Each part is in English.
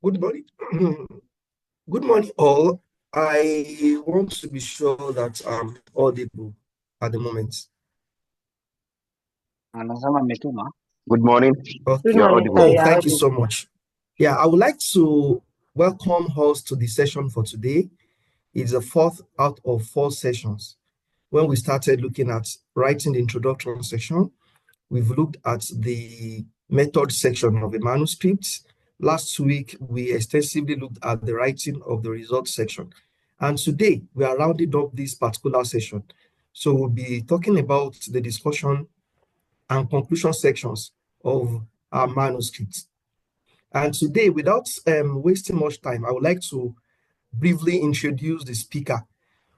Good morning. Good morning, all. I want to be sure that I'm audible at the moment. Anasema mmetuma. Good morning. Good Okay. You're morning, audible. sir. Oh, You're thank you so audible. much. Yeah, I would like to welcome us to the session for today. It's the fourth out of 4 sessions. When we started looking at writing the introduction section, we've looked at the method section of the manuscript. Last week, we extensively looked at the writing of the results section. And today, we are rounding up this particular session. So we'll be talking about the discussion and conclusion sections of our manuscript. And today, without wasting much time, I would like to briefly introduce the speaker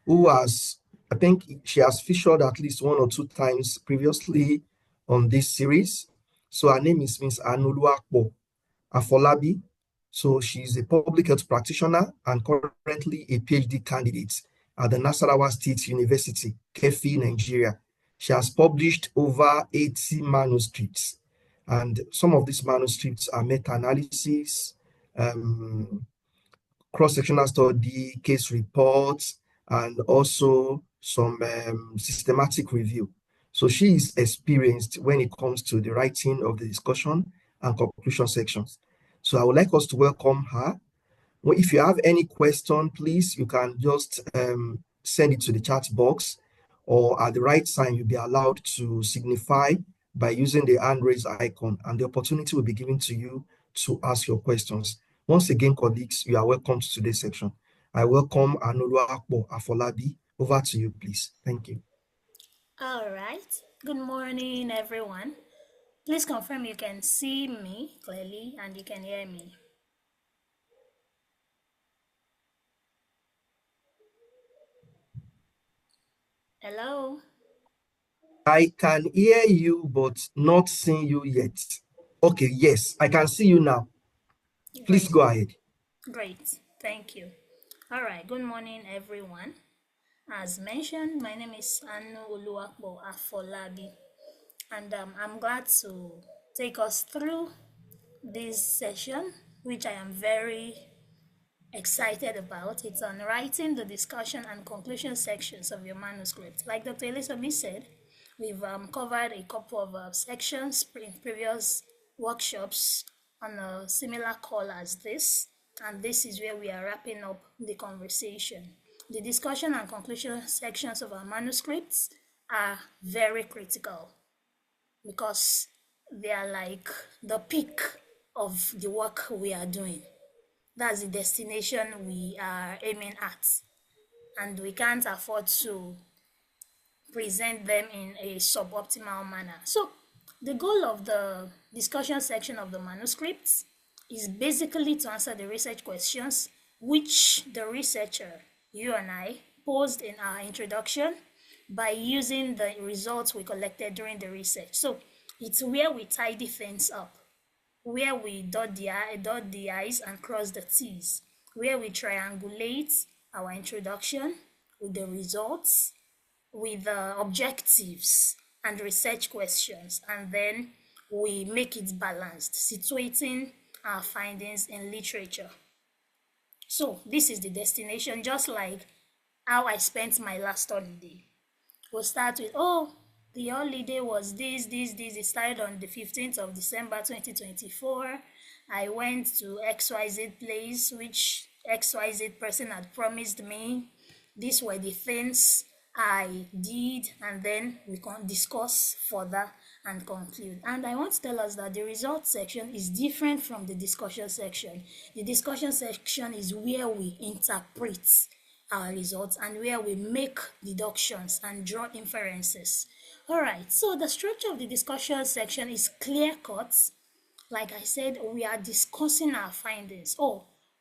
who has, I think she has featured at least 1 or 2 times previously on this series. So her name is Ms. Anuluakpo Afolabi. So she's a public health practitioner and currently a PhD candidate at the Nasarawa State University, Kefi, Nigeria. She has published over 80 manuscripts, and some of these manuscripts are meta-analysis, cross-sectional study, case reports, and also some systematic review. So she is experienced when it comes to the writing of the discussion and conclusion sections. So I would like us to welcome her. Well, if you have any question, please, you can just send it to the chat box, or at the right time, you'll be allowed to signify by using the hand raise icon, and the opportunity will be given to you to ask your questions. Once again, colleagues, you are welcome to today's section. I welcome Anuluakpo Afolabi. Over to you, please. Thank you. All right. Good morning, everyone. Please confirm you can see me clearly and you can hear me. Hello? I can hear you, but not seeing you yet. Okay, yes, I can see you now. Please go ahead. Great. Thank you. All right. Good morning, everyone. As mentioned, my name is Anu Oluwakbo Afolabi, and I'm glad to take us through this session, which I am very excited about. It's on writing the discussion and conclusion sections of your manuscript. Like Dr. Elizabeth said, we've covered a couple of sections in previous workshops on a similar call as this, and this is where we are wrapping up the conversation. The discussion and conclusion sections of our manuscripts are very critical because they are like the peak of the work we are doing. That's the destination we are aiming at, and we can't afford to present them in a suboptimal manner. So the goal of the discussion section of the manuscripts is basically to answer the research questions which the researcher, you and I, posed in our introduction by using the results we collected during the research. So it's where we tidy things up, where we dot the I's and cross the T's, where we triangulate our introduction with the results, with the objectives and research questions, and then we make it balanced, situating our findings in literature. So this is the destination, just like how I spent my last holiday. We'll start with, the holiday was this. It started on the 15th of December 2024. I went to XYZ place, which XYZ person had promised me. These were the things I did, and then we can discuss further and conclude. And I want to tell us that the results section is different from the discussion section. The discussion section is where we interpret our results and where we make deductions and draw inferences. All right, so the structure of the discussion section is clear cut. Like I said, we are discussing our findings.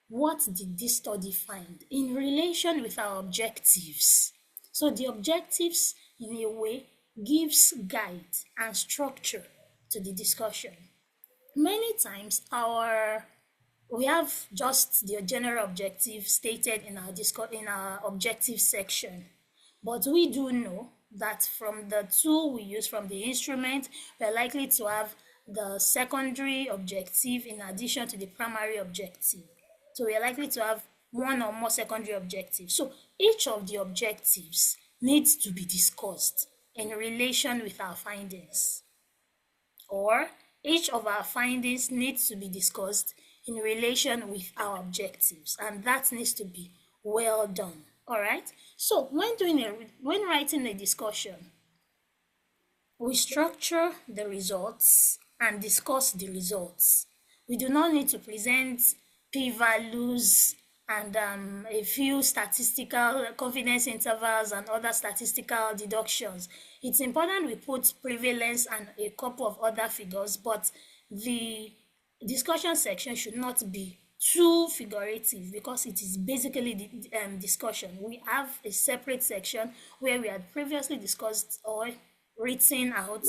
What did this study find in relation with our objectives? So the objectives, in a way, gives guide and structure to the discussion. Many times we have just the general objective stated in our objective section, but we do know that from the tool we use, from the instrument, we're likely to have the secondary objective in addition to the primary objective. So we are likely to have one or more secondary objectives. So each of the objectives needs to be discussed in relation with our findings, or each of our findings needs to be discussed in relation with our objectives, and that needs to be well done. All right. So when writing a discussion, we structure the results and discuss the results. We do not need to present p-values and a few statistical confidence intervals and other statistical deductions. It's important we put prevalence and a couple of other figures, but the discussion section should not be too figurative because it is basically the discussion. We have a separate section where we had previously discussed or written out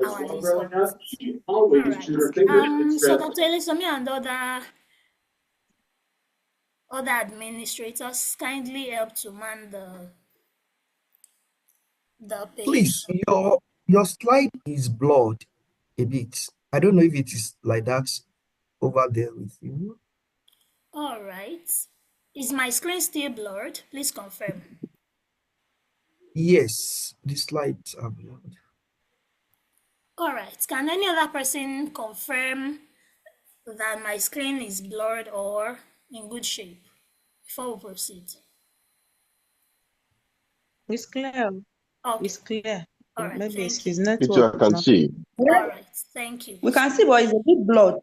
our results. All right. So Dr. Elisomi and other administrators kindly help to man the page. Please, your slide is blurred a bit. I don't know if it is like that over there with you. All right. Is my screen still blurred? Please confirm. Yes, the slides are blurred. All right. Can any other person confirm that my screen is blurred or in good shape before we proceed? It's clear. Okay. It's clear. All right. Maybe Thank it's you. his Me too, network. I can see. All right. Thank you. We can see, but it's a bit blurred.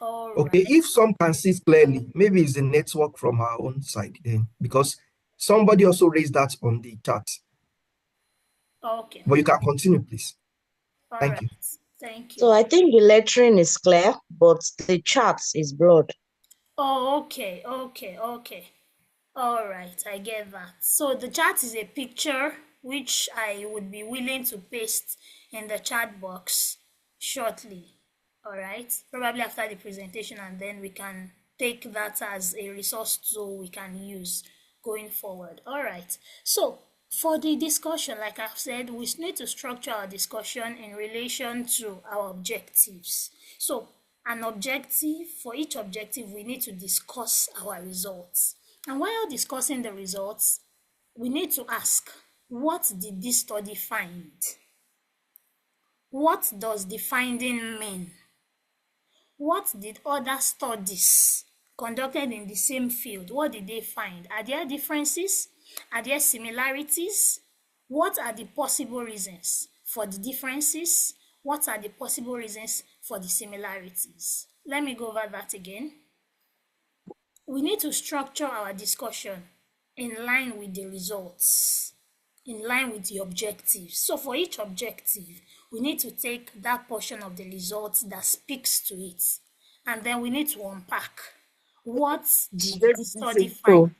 All Okay, right. if some can see clearly, maybe it's the network from our own side then, because somebody also raised that on the chat. Okay. But you can continue, please. All Thank right. you. Thank you. So I think the lettering is clear, but the charts is blurred. Oh, okay. All right, I get that. So the chart is a picture which I would be willing to paste in the chat box shortly. All right, probably after the presentation, and then we can take that as a resource tool we can use going forward. All right, so for the discussion, like I've said, we need to structure our discussion in relation to our objectives. So an objective, for each objective, we need to discuss our results. And while discussing the results, we need to ask, what did this study find? What does the finding mean? What did other studies conducted in the same field, what did they find? Are there differences? Are there similarities? What are the possible reasons for the differences? What are the possible reasons for the similarities? Let me go over that again. We need to structure our discussion in line with the results, in line with the objectives. So for each objective, we need to take that portion of the results that speaks to it, and then we need to unpack what did the study find.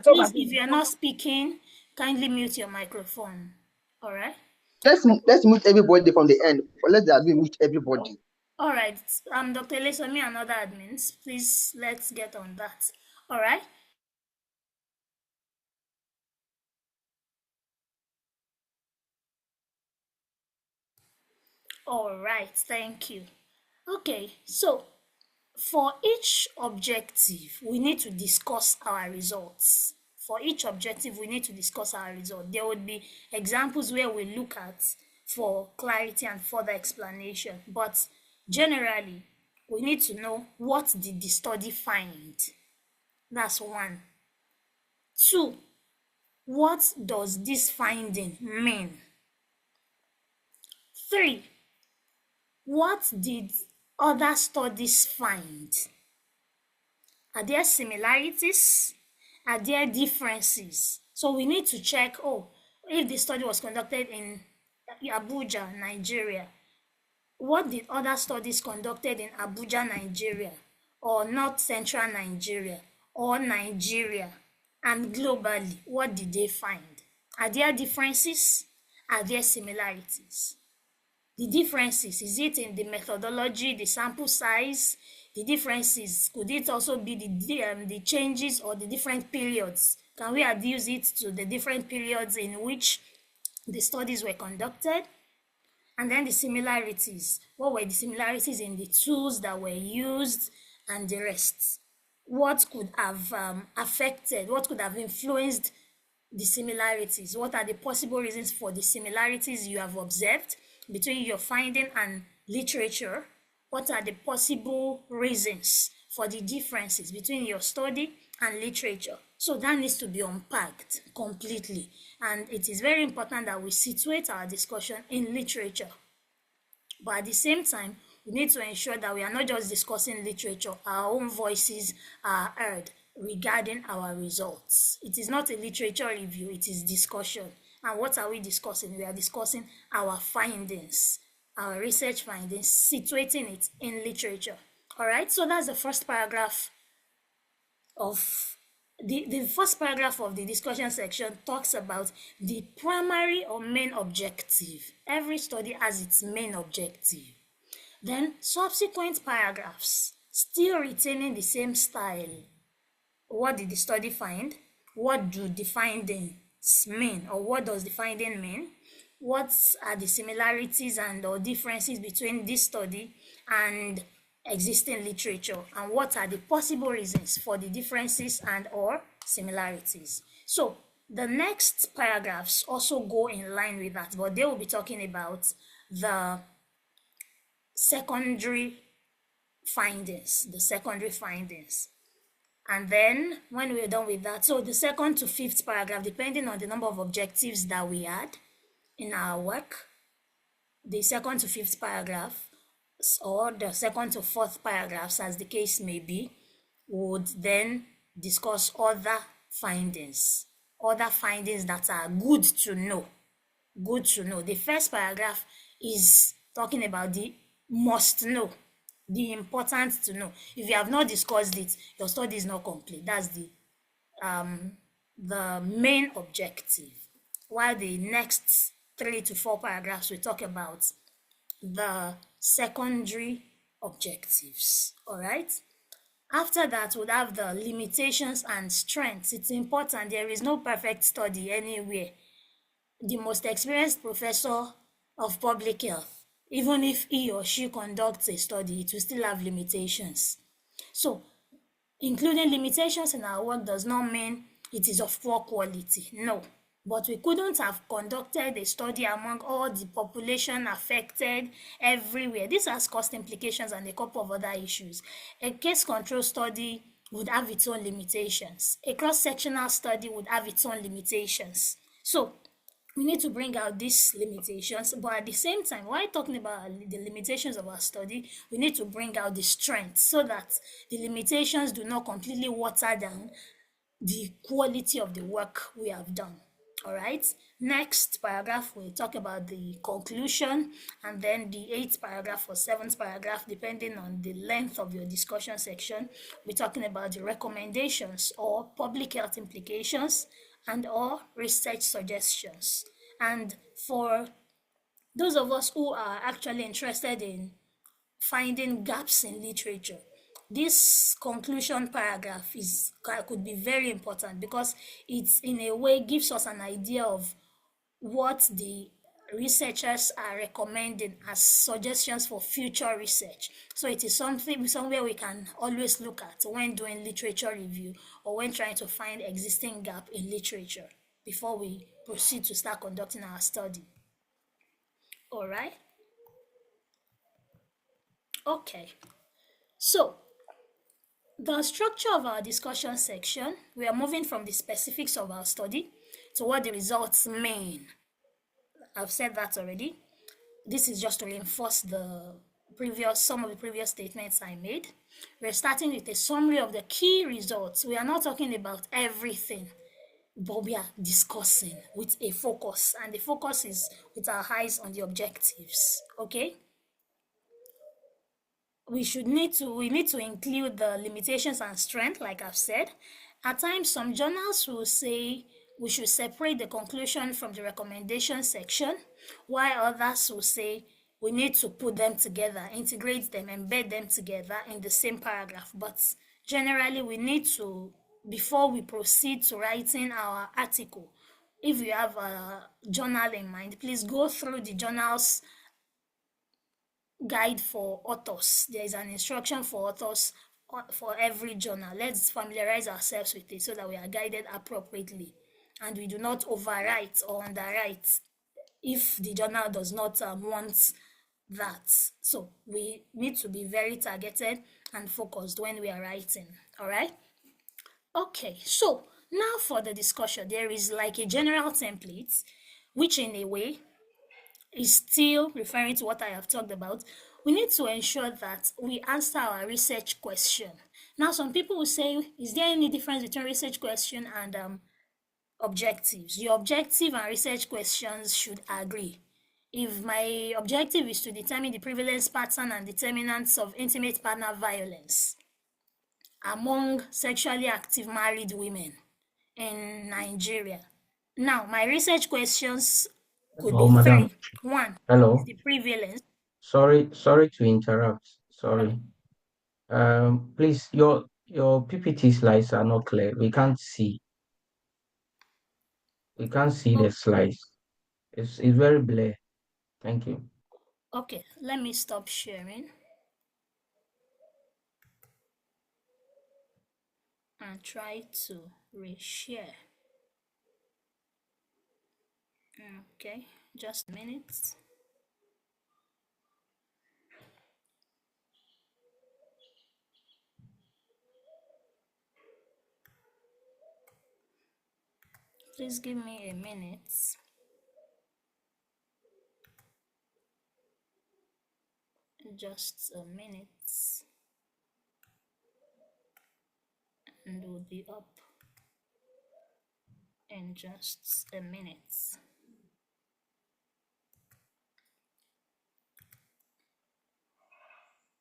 Please, if you're not speaking, kindly mute your microphone. All right? Let's mute everybody from the end. Or let the admin mute everybody. All right, Dr. Elesomi and other admins, please let's get on that. All right. All right, thank you. Okay, so for each objective, we need to discuss our results. For each objective, we need to discuss our results. There would be examples where we look at for clarity and further explanation, but generally, we need to know, what did the study find? That's one. Two, what does this finding mean? Three, what did other studies find? Are there similarities? Are there differences? So we need to check, if the study was conducted in Abuja, Nigeria, what did other studies conducted in Abuja, Nigeria, or North Central Nigeria, or Nigeria, and globally, what did they find? Are there differences? Are there similarities? The differences, is it in the methodology, the sample size? The differences, could it also be the changes or the different periods? Can we adduce it to the different periods in which the studies were conducted? And then the similarities. What were the similarities in the tools that were used and the rest? What could have affected, what could have influenced the similarities? What are the possible reasons for the similarities you have observed between your finding and literature? What are the possible reasons for the differences between your study and literature? So that needs to be unpacked completely. And it is very important that we situate our discussion in literature. But at the same time, we need to ensure that we are not just discussing literature, our own voices are heard regarding our results. It is not a literature review, it is discussion. And what are we discussing? We are discussing our findings, our research findings, situating it in literature. All right, so that's the first paragraph of the first paragraph of the discussion section talks about the primary or main objective. Every study has its main objective. Then subsequent paragraphs, still retaining the same style. What did the study find? What do the findings mean, or what does the finding mean? What are the similarities and or differences between this study and existing literature, and what are the possible reasons for the differences and or similarities? So the next paragraphs also go in line with that, but they will be talking about the secondary findings, And then when we're done with that, so the second to fifth paragraph, depending on the number of objectives that we had in our work, the second to fifth paragraph or the second to fourth paragraphs, as the case may be, would then discuss other findings that are good to know. The first paragraph is talking about the must know, the important to know. If you have not discussed it, your study is not complete. That's the main objective. While the next 3 to 4 paragraphs will talk about the secondary objectives. All right. After that, we'll have the limitations and strengths. It's important. There is no perfect study anywhere. The most experienced professor of public health, even if he or she conducts a study, it will still have limitations. So, including limitations in our work does not mean it is of poor quality. No. But we couldn't have conducted a study among all the population affected everywhere. This has cost implications and a couple of other issues. A case control study would have its own limitations. A cross-sectional study would have its own limitations. So we need to bring out these limitations, but at the same time, while talking about the limitations of our study, we need to bring out the strengths so that the limitations do not completely water down the quality of the work we have done. All right. Next paragraph, we'll talk about the conclusion, and then the 8th paragraph or 7th paragraph, depending on the length of your discussion section, we're talking about the recommendations or public health implications and or research suggestions. And for those of us who are actually interested in finding gaps in literature, this conclusion paragraph could be very important because it in a way gives us an idea of what the researchers are recommending as suggestions for future research. So it is somewhere we can always look at when doing literature review or when trying to find existing gap in literature before we proceed to start conducting our study. All right. Okay. So the structure of our discussion section, we are moving from the specifics of our study to what the results mean. I've said that already. This is just to reinforce some of the previous statements I made. We're starting with a summary of the key results. We are not talking about everything, but we are discussing with a focus, and the focus is with our eyes on the objectives. Okay. We need to include the limitations and strength, like I've said. At times, some journals will say we should separate the conclusion from the recommendation section, while others will say we need to put them together, integrate them, embed them together in the same paragraph. But generally, we need to, before we proceed to writing our article, if you have a journal in mind, please go through the journal's guide for authors. There is an instruction for authors for every journal. Let's familiarize ourselves with it so that we are guided appropriately and we do not overwrite or underwrite if the journal does not want that. So we need to be very targeted and focused when we are writing. All right. Okay, so now for the discussion, there is like a general template, which in a way is still referring to what I have talked about. We need to ensure that we answer our research question. Now, some people will say, is there any difference between research question and objectives? Your objective and research questions should agree. If my objective is to determine the prevalence pattern and determinants of intimate partner violence among sexually active married women in Nigeria. Now, my research questions could Oh, be madam. three. One Hello. is the prevalence. Sorry to interrupt. Sorry. Please, your PPT slides are not clear. We can't see. We can't see the slides. It's very blurry. Thank you. Okay, let me stop sharing and try to reshare. Okay, just a minute. Please give me a minute. Just a minute. And we'll be up in just a minute.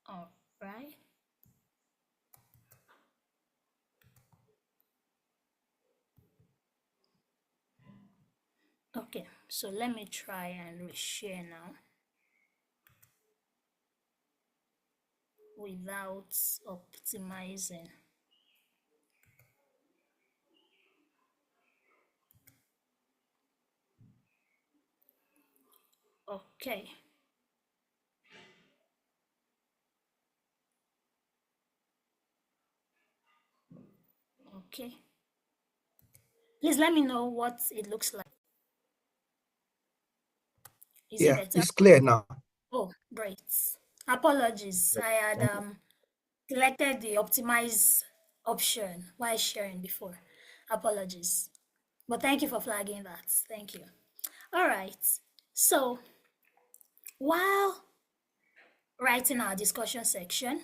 All right. Okay, so let me try and reshare now without optimizing. Okay. Okay. Please let me know what it looks like. Is it better? It's clear now. Oh, great. Apologies. I had selected the optimize option while sharing before. Apologies. But thank you for flagging that. Thank you. All right. So while writing our discussion section,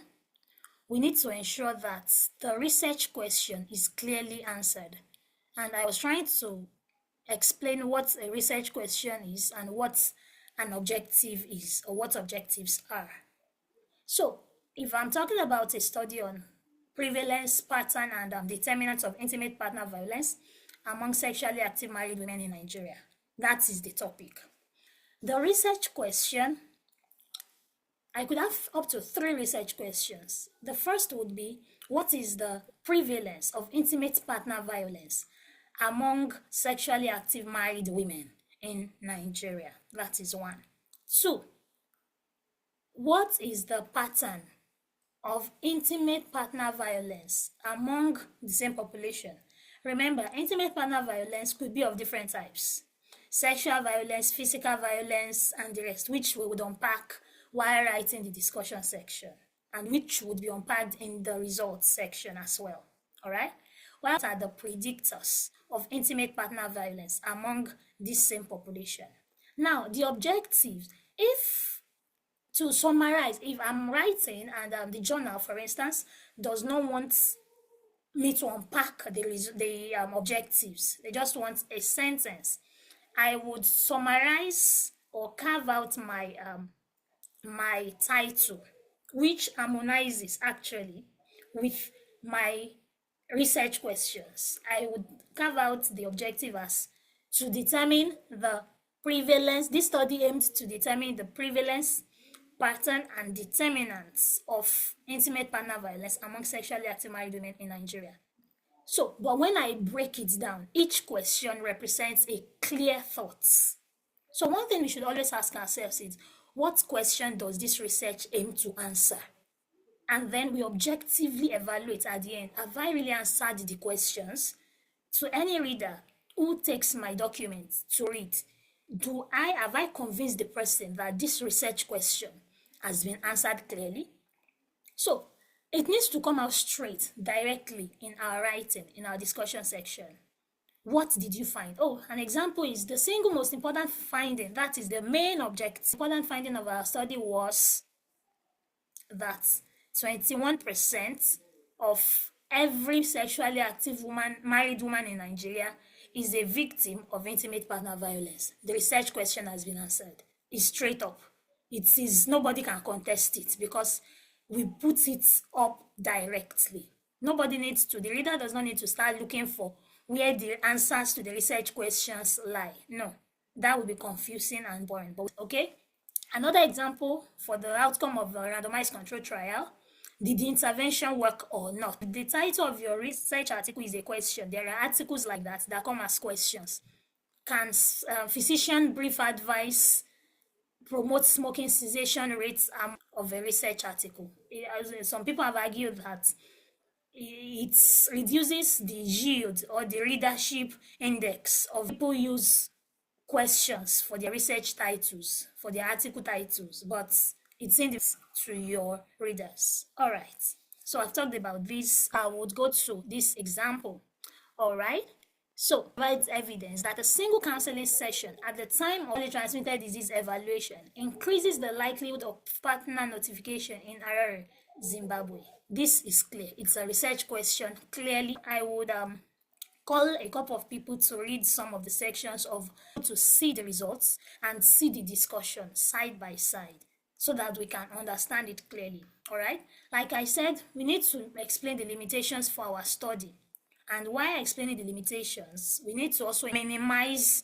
we need to ensure that the research question is clearly answered. And I was trying to explain what a research question is and what an objective is, or what objectives are. So if I'm talking about a study on prevalence, pattern, and determinants of intimate partner violence among sexually active married women in Nigeria, that is the topic. The research question, I could have up to 3 research questions. The first would be, what is the prevalence of intimate partner violence among sexually active married women in Nigeria? That is 1. 2, what is the pattern of intimate partner violence among the same population? Remember, intimate partner violence could be of different types. Sexual violence, physical violence, and the rest, which we would unpack while writing the discussion section, and which would be unpacked in the results section as well. All right? What are the predictors of intimate partner violence among this same population? Now, the objectives, to summarize, if I'm writing and the journal, for instance, does not want me to unpack the objectives, they just want a sentence, I would summarize or carve out my my title, which harmonizes actually with my research questions. I would carve out the objective as to determine the prevalence. This study aimed to determine the prevalence, pattern, and determinants of intimate partner violence among sexually active married women in Nigeria. So, but when I break it down, each question represents a clear thought. So one thing we should always ask ourselves is, what question does this research aim to answer? And then we objectively evaluate at the end, have I really answered the questions? To any reader who takes my document to read, have I convinced the person that this research question has been answered clearly? So it needs to come out straight, directly in our writing, in our discussion section. What did you find? Oh, an example is the single most important finding, that is the main objective. Important finding of our study was that 21% of every sexually active woman, married woman in Nigeria is a victim of intimate partner violence. The research question has been answered. It's straight up. It is, nobody can contest it because we put it up directly. Nobody needs to, the reader does not need to start looking for where the answers to the research questions lie. No, that would be confusing and boring. But okay, another example for the outcome of a randomized control trial: did the intervention work or not? The title of your research article is a question. There are articles like that come as questions. Can physician brief advice promote smoking cessation rates of a research article? Some people have argued that it reduces the yield or the readership index of people use questions for their research titles, for their article titles, but it's in this to your readers. All right, so I've talked about this. I would go to this example. All right, so provides evidence that a single counseling session at the time of the transmitted disease evaluation increases the likelihood of partner notification in Harare, Zimbabwe. This is clear. It's a research question. Clearly, I would call a couple of people to read some of the sections to see the results and see the discussion side by side so that we can understand it clearly. All right, like I said, we need to explain the limitations for our study, and while explaining the limitations, we need to also minimize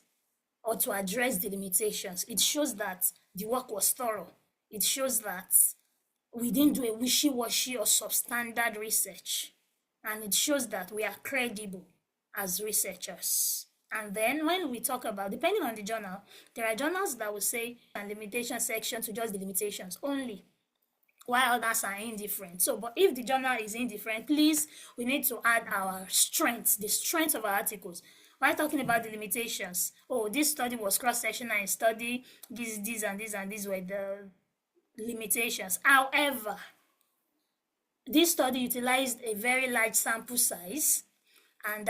or to address the limitations. It shows that the work was thorough. It shows that we didn't do a wishy-washy or substandard research, and it shows that we are credible as researchers. And then when we talk about, depending on the journal, there are journals that will say a limitation section to just the limitations only, while others are indifferent. So, but if the journal is indifferent, please, we need to add our strengths, the strength of our articles. While talking about the limitations, oh, this study was cross-sectional and study, these and these were the limitations. However, this study utilized a very large sample size and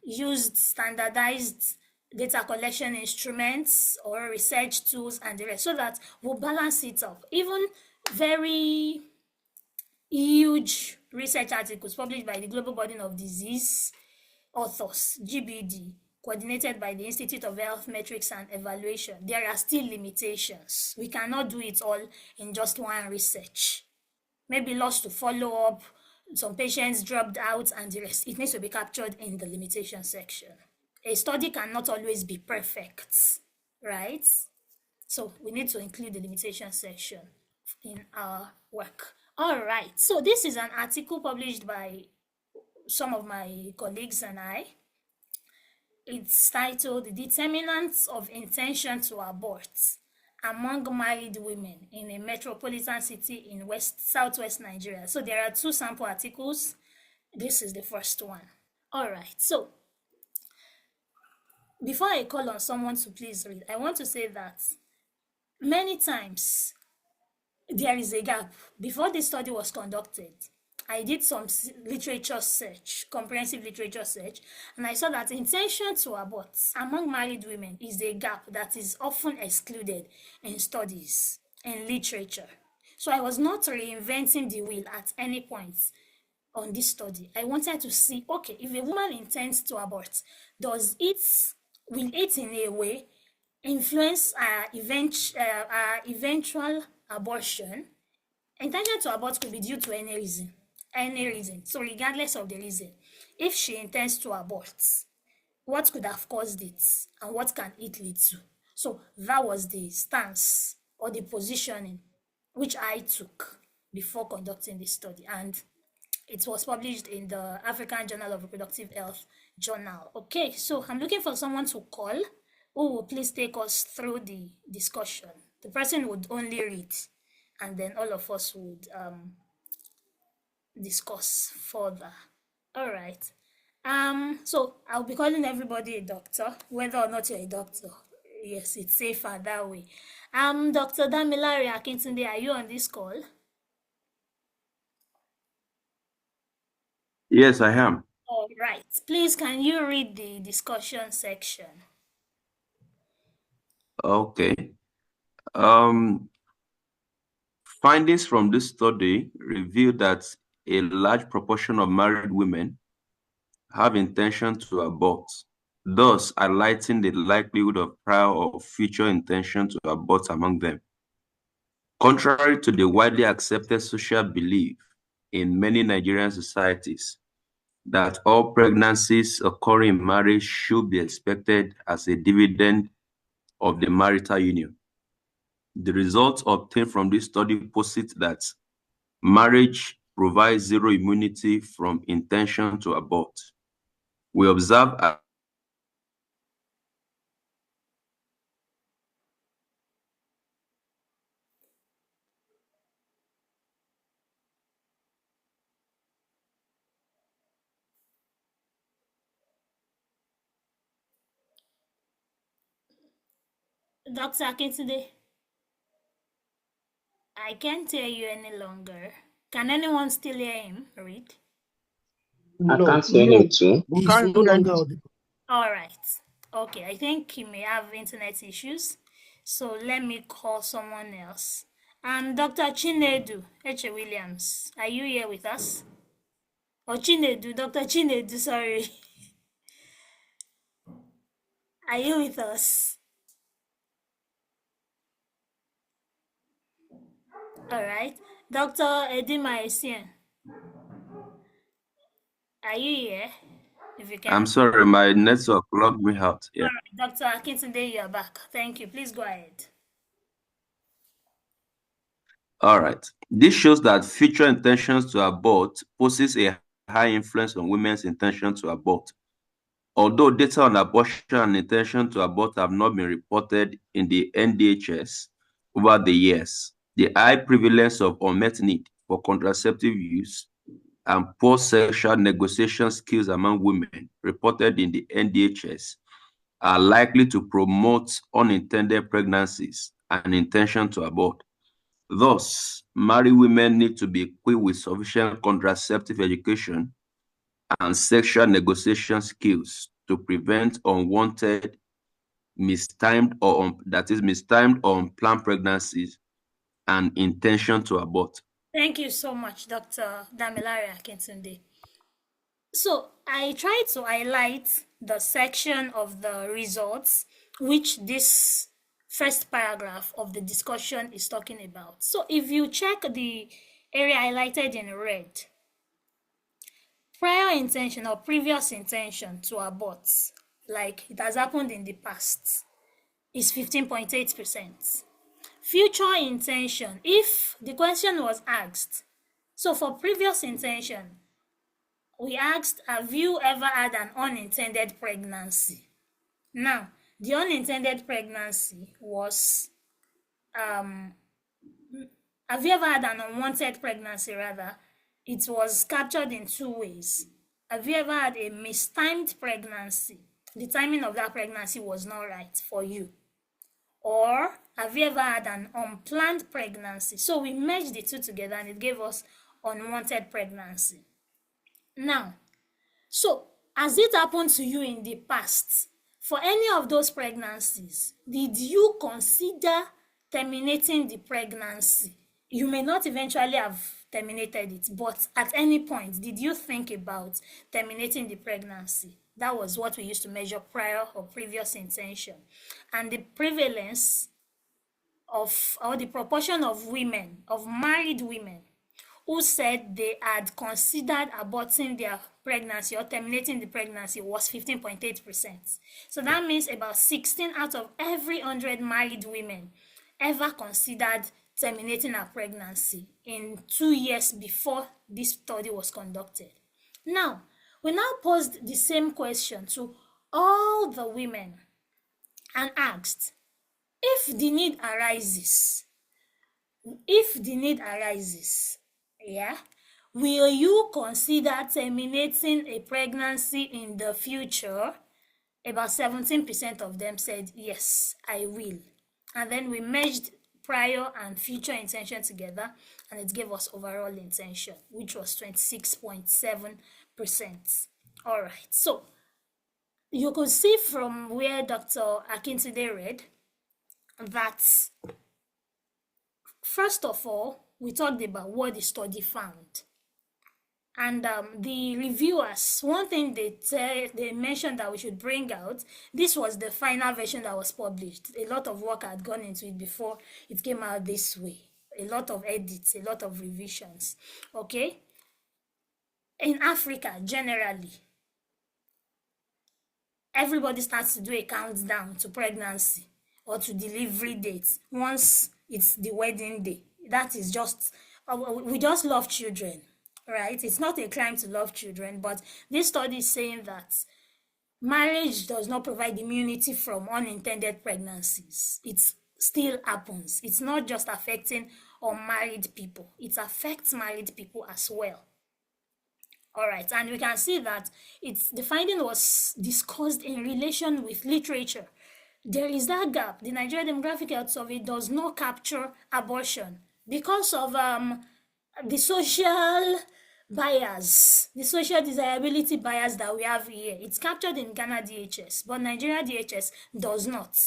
used standardized data collection instruments or research tools and the rest, so that we'll balance it up. Even very huge research articles published by the Global Burden of Disease authors, GBD, coordinated by the Institute of Health Metrics and Evaluation, there are still limitations. We cannot do it all in just one research. Maybe lost to follow up, some patients dropped out and the rest. It needs to be captured in the limitation section. A study cannot always be perfect, right? So we need to include the limitation section in our work. All right, so this is an article published by some of my colleagues and I. It's titled Determinants of Intention to Abort Among Married Women in a Metropolitan City in Southwest Nigeria. So there are two sample articles. This is the first one. All right, so before I call on someone to please read, I want to say that many times there is a gap. Before this study was conducted, I did some literature search, comprehensive literature search, and I saw that intention to abort among married women is a gap that is often excluded in studies, in literature. So I was not reinventing the wheel at any point on this study. I wanted to see, okay, if a woman intends to abort, will it in a way influence eventual abortion? Intention to abort could be due to any reason. So regardless of the reason, if she intends to abort, what could have caused it and what can it lead to? So that was the stance or the positioning which I took before conducting this study, and it was published in the African Journal of Reproductive Health journal. Okay, so I'm looking for someone to call who will please take us through the discussion. The person would only read, and then all of us would discuss further. All right. So I'll be calling everybody a doctor, whether or not you're a doctor. Yes, it's safer that way. Dr. Damilare Akintunde, are you on this call? Yes, I am. All right. Please, can you read the discussion section? Okay. Findings from this study reveal that a large proportion of married women have intention to abort, thus highlighting the likelihood of prior or future intention to abort among them. Contrary to the widely accepted social belief in many Nigerian societies that all pregnancies occurring in marriage should be expected as a dividend of the marital union, the results obtained from this study posit that marriage provides zero immunity from intention to abort. We observe Dr. Akintunde, I can't hear you any longer. Can anyone still hear him read? I can't hear him too. He's Can't no hear longer him. audible. All right. Okay, I think he may have internet issues. So let me call someone else. Dr. Chinedu Eche Williams, are you here with us? Or Chinedu, Dr. Chinedu, sorry. Are you with us? All right. Dr. Edima Essien, are you here? If you can. I'm sorry, my network logged me out. Yeah. All right, Dr. Akintunde, you are back. Thank you. Please go ahead. All right. This shows that future intentions to abort poses a high influence on women's intention to abort. Although data on abortion and intention to abort have not been reported in the NDHS over the years, the high prevalence of unmet need for contraceptive use and poor sexual negotiation skills among women reported in the NDHS are likely to promote unintended pregnancies and intention to abort. Thus, married women need to be equipped with sufficient contraceptive education and sexual negotiation skills to prevent unwanted, mistimed or unplanned pregnancies and intention to abort. Thank you so much, Dr. Damilare Akintunde. So I tried to highlight the section of the results which this first paragraph of the discussion is talking about. So if you check the area highlighted in red, prior intention or previous intention to abort, like it has happened in the past, is 15.8%. Future intention, if the question was asked, so for previous intention, we asked, have you ever had an unintended pregnancy? Now, the unintended pregnancy was, have you ever had an unwanted pregnancy rather? It was captured in two ways. Have you ever had a mistimed pregnancy? The timing of that pregnancy was not right for you. Or have you ever had an unplanned pregnancy? So we merged the two together and it gave us unwanted pregnancy. Now, so has it happened to you in the past? For any of those pregnancies, did you consider terminating the pregnancy? You may not eventually have terminated it, but at any point, did you think about terminating the pregnancy? That was what we used to measure prior or previous intention. And the prevalence of, or the proportion of women, of married women, who said they had considered aborting their pregnancy or terminating the pregnancy was 15.8%. So that means about 16 out of every 100 married women ever considered terminating a pregnancy in 2 years before this study was conducted. Now, we now posed the same question to all the women and asked, if if the need arises, yeah, will you consider terminating a pregnancy in the future? About 17% of them said, yes, I will. And then we merged prior and future intention together, and it gave us overall intention, which was 26.7%. All right, so you could see from where Dr. Akintunde read that, first of all, we talked about what the study found. And the reviewers, one thing they mentioned that we should bring out, this was the final version that was published. A lot of work had gone into it before it came out this way. A lot of edits, a lot of revisions. Okay? In Africa, generally, everybody starts to do a countdown to pregnancy or to delivery dates once it's the wedding day. That is just, we just love children. Right? It's not a crime to love children, but this study is saying that marriage does not provide immunity from unintended pregnancies. It still happens. It's not just affecting unmarried people. It affects married people as well. All right, and we can see that the finding was discussed in relation with literature. There is that gap. The Nigeria Demographic Health Survey does not capture abortion because of the social bias, the social desirability bias that we have here. It's captured in Ghana DHS, but Nigeria DHS does not.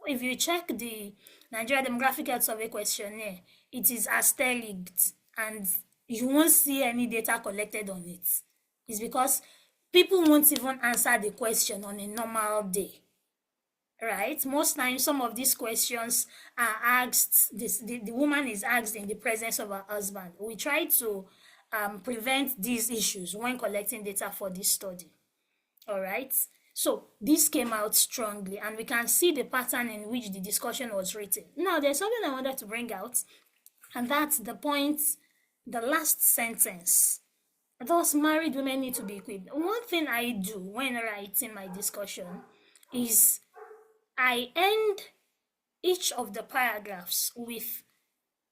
If you check the Nigeria Demographic Health Survey questionnaire, it is asterisked, and you won't see any data collected on it. It's because people won't even answer the question on a normal day. Right? Most times, some of these questions are asked, the woman is asked in the presence of her husband. We try to prevent these issues when collecting data for this study. All right? So this came out strongly, and we can see the pattern in which the discussion was written. Now, there's something I wanted to bring out, and that's the point, the last sentence. Thus, married women need to be equipped. One thing I do when writing my discussion is I end each of the paragraphs with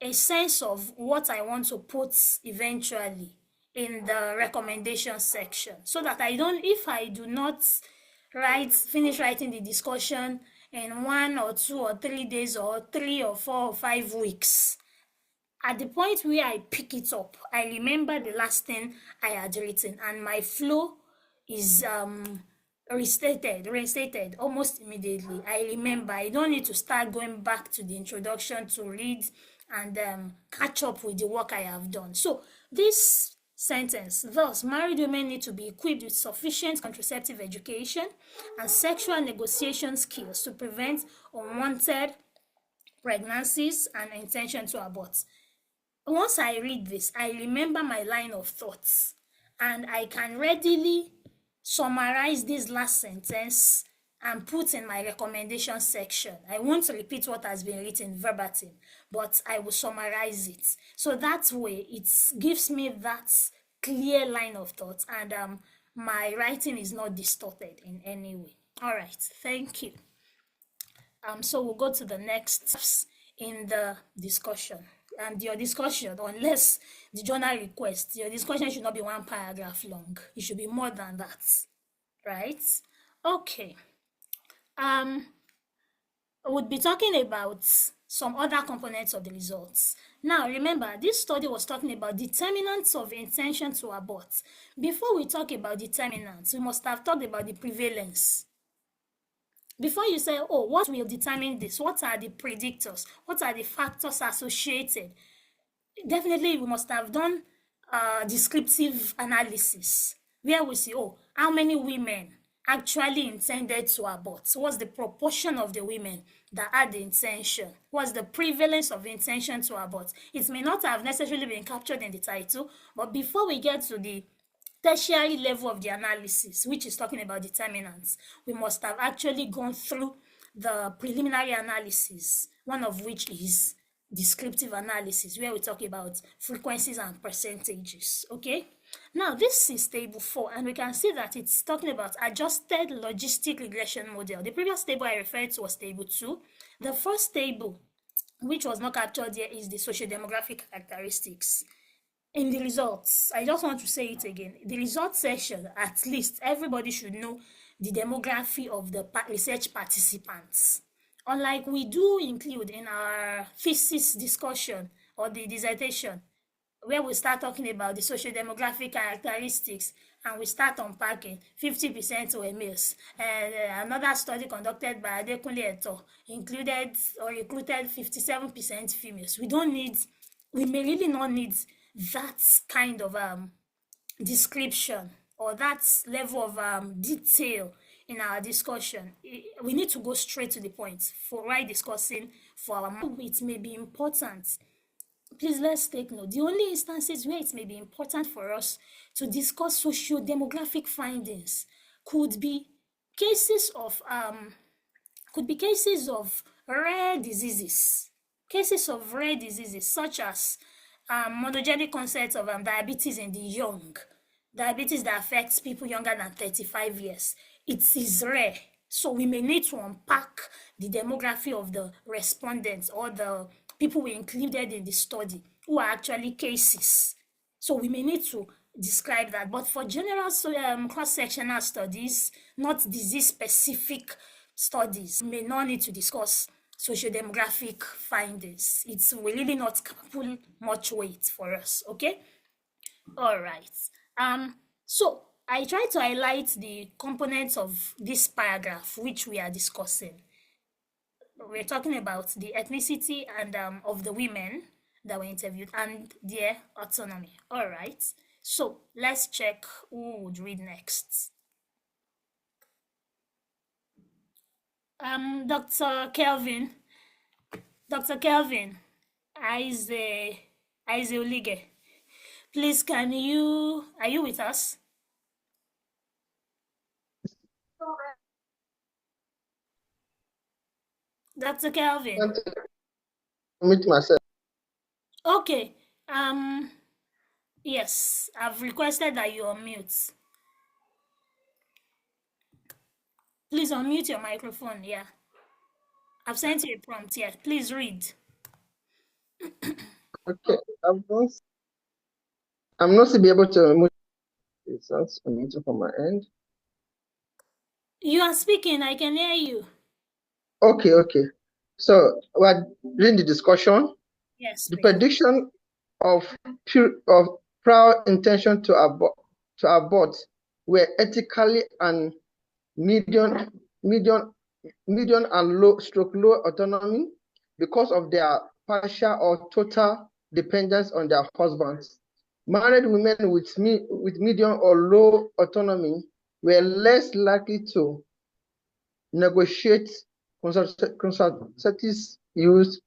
a sense of what I want to put eventually in the recommendation section, so that if I do not finish writing the discussion in 1 or 2 or 3 days or 3 or 4 or 5 weeks, at the point where I pick it up, I remember the last thing I had written, and my flow is restated almost immediately. I remember. I don't need to start going back to the introduction to read and catch up with the work I have done. So this sentence, thus, married women need to be equipped with sufficient contraceptive education and sexual negotiation skills to prevent unwanted pregnancies and intention to abort. Once I read this, I remember my line of thoughts, and I can readily summarize this last sentence and put in my recommendation section. I won't repeat what has been written verbatim, but I will summarize it. So that way, it gives me that clear line of thought, and my writing is not distorted in any way. All right, thank you. So we'll go to the next steps in the discussion. And your discussion, unless the journal requests, your discussion should not be 1 paragraph long. It should be more than that, right? Okay. We'll be talking about some other components of the results. Now, remember, this study was talking about determinants of intention to abort. Before we talk about determinants, we must have talked about the prevalence. Before you say, oh, what will determine this? What are the predictors? What are the factors associated? Definitely, we must have done descriptive analysis where we see, oh, how many women actually intended to abort? What's the proportion of the women that had the intention? What's the prevalence of intention to abort? It may not have necessarily been captured in the title, but before we get to the tertiary level of the analysis, which is talking about determinants, we must have actually gone through the preliminary analysis, one of which is descriptive analysis, where we talk about frequencies and percentages. Okay, now this is table 4, and we can see that it's talking about adjusted logistic regression model. The previous table I referred to was table 2, The first table, which was not captured here, is the socio-demographic characteristics. In the results, I just want to say it again. The results section, at least everybody should know the demography of the research participants. Unlike we do include in our thesis discussion or the dissertation, where we start talking about the social demographic characteristics and we start unpacking 50% were males. And another study conducted by Adekunle Eto included or recruited 57% females. We may really not need that kind of description or that level of detail in our discussion. We need to go straight to the point for while discussing for our. It may be important. Please let's take note. The only instances where it may be important for us to discuss socio-demographic findings could be cases of rare diseases. Cases of rare diseases such as monogenic onset of diabetes in the young, diabetes that affects people younger than 35 years. It is rare. So we may need to unpack the demography of the respondents or the people we included in the study who are actually cases. So we may need to describe that. But for general cross-sectional studies, not disease-specific studies, we may not need to discuss socio-demographic findings. It's really not pull much weight for us, okay? All right. So I try to highlight the components of this paragraph which we are discussing. We're talking about the ethnicity and of the women that were interviewed and their autonomy. All right. So let's check who would read next. Dr. Kelvin. Dr. Kelvin, Aize Olige. Please, are you with us? Dr. Kelvin. Meet myself. Okay. Yes, I've requested that you unmute. Please unmute your microphone. Yeah. I've sent you a prompt here. Please read. Okay. I'm not to be able to remove it. Sounds unmuted from my end. You are speaking. I can hear you. Okay. So we're reading the discussion. Yes. The Please. prediction of prior intention to abort were ethically and medium and low autonomy because of their partial or total dependence on their husbands. Married women with medium or low autonomy were less likely to negotiate contraceptives used.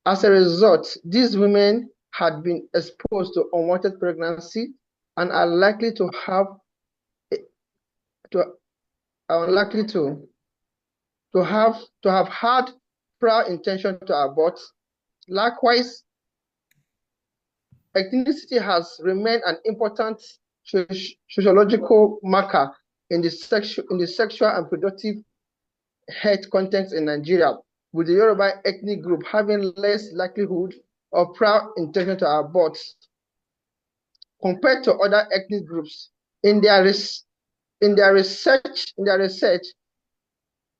As a result, these women had been exposed to unwanted pregnancy and are likely to have had prior intention to abort. Likewise, ethnicity has remained an important sociological marker in the sexual and reproductive health context in Nigeria, with the Yoruba ethnic group having less likelihood of prior intention to abort compared to other ethnic groups. In their research,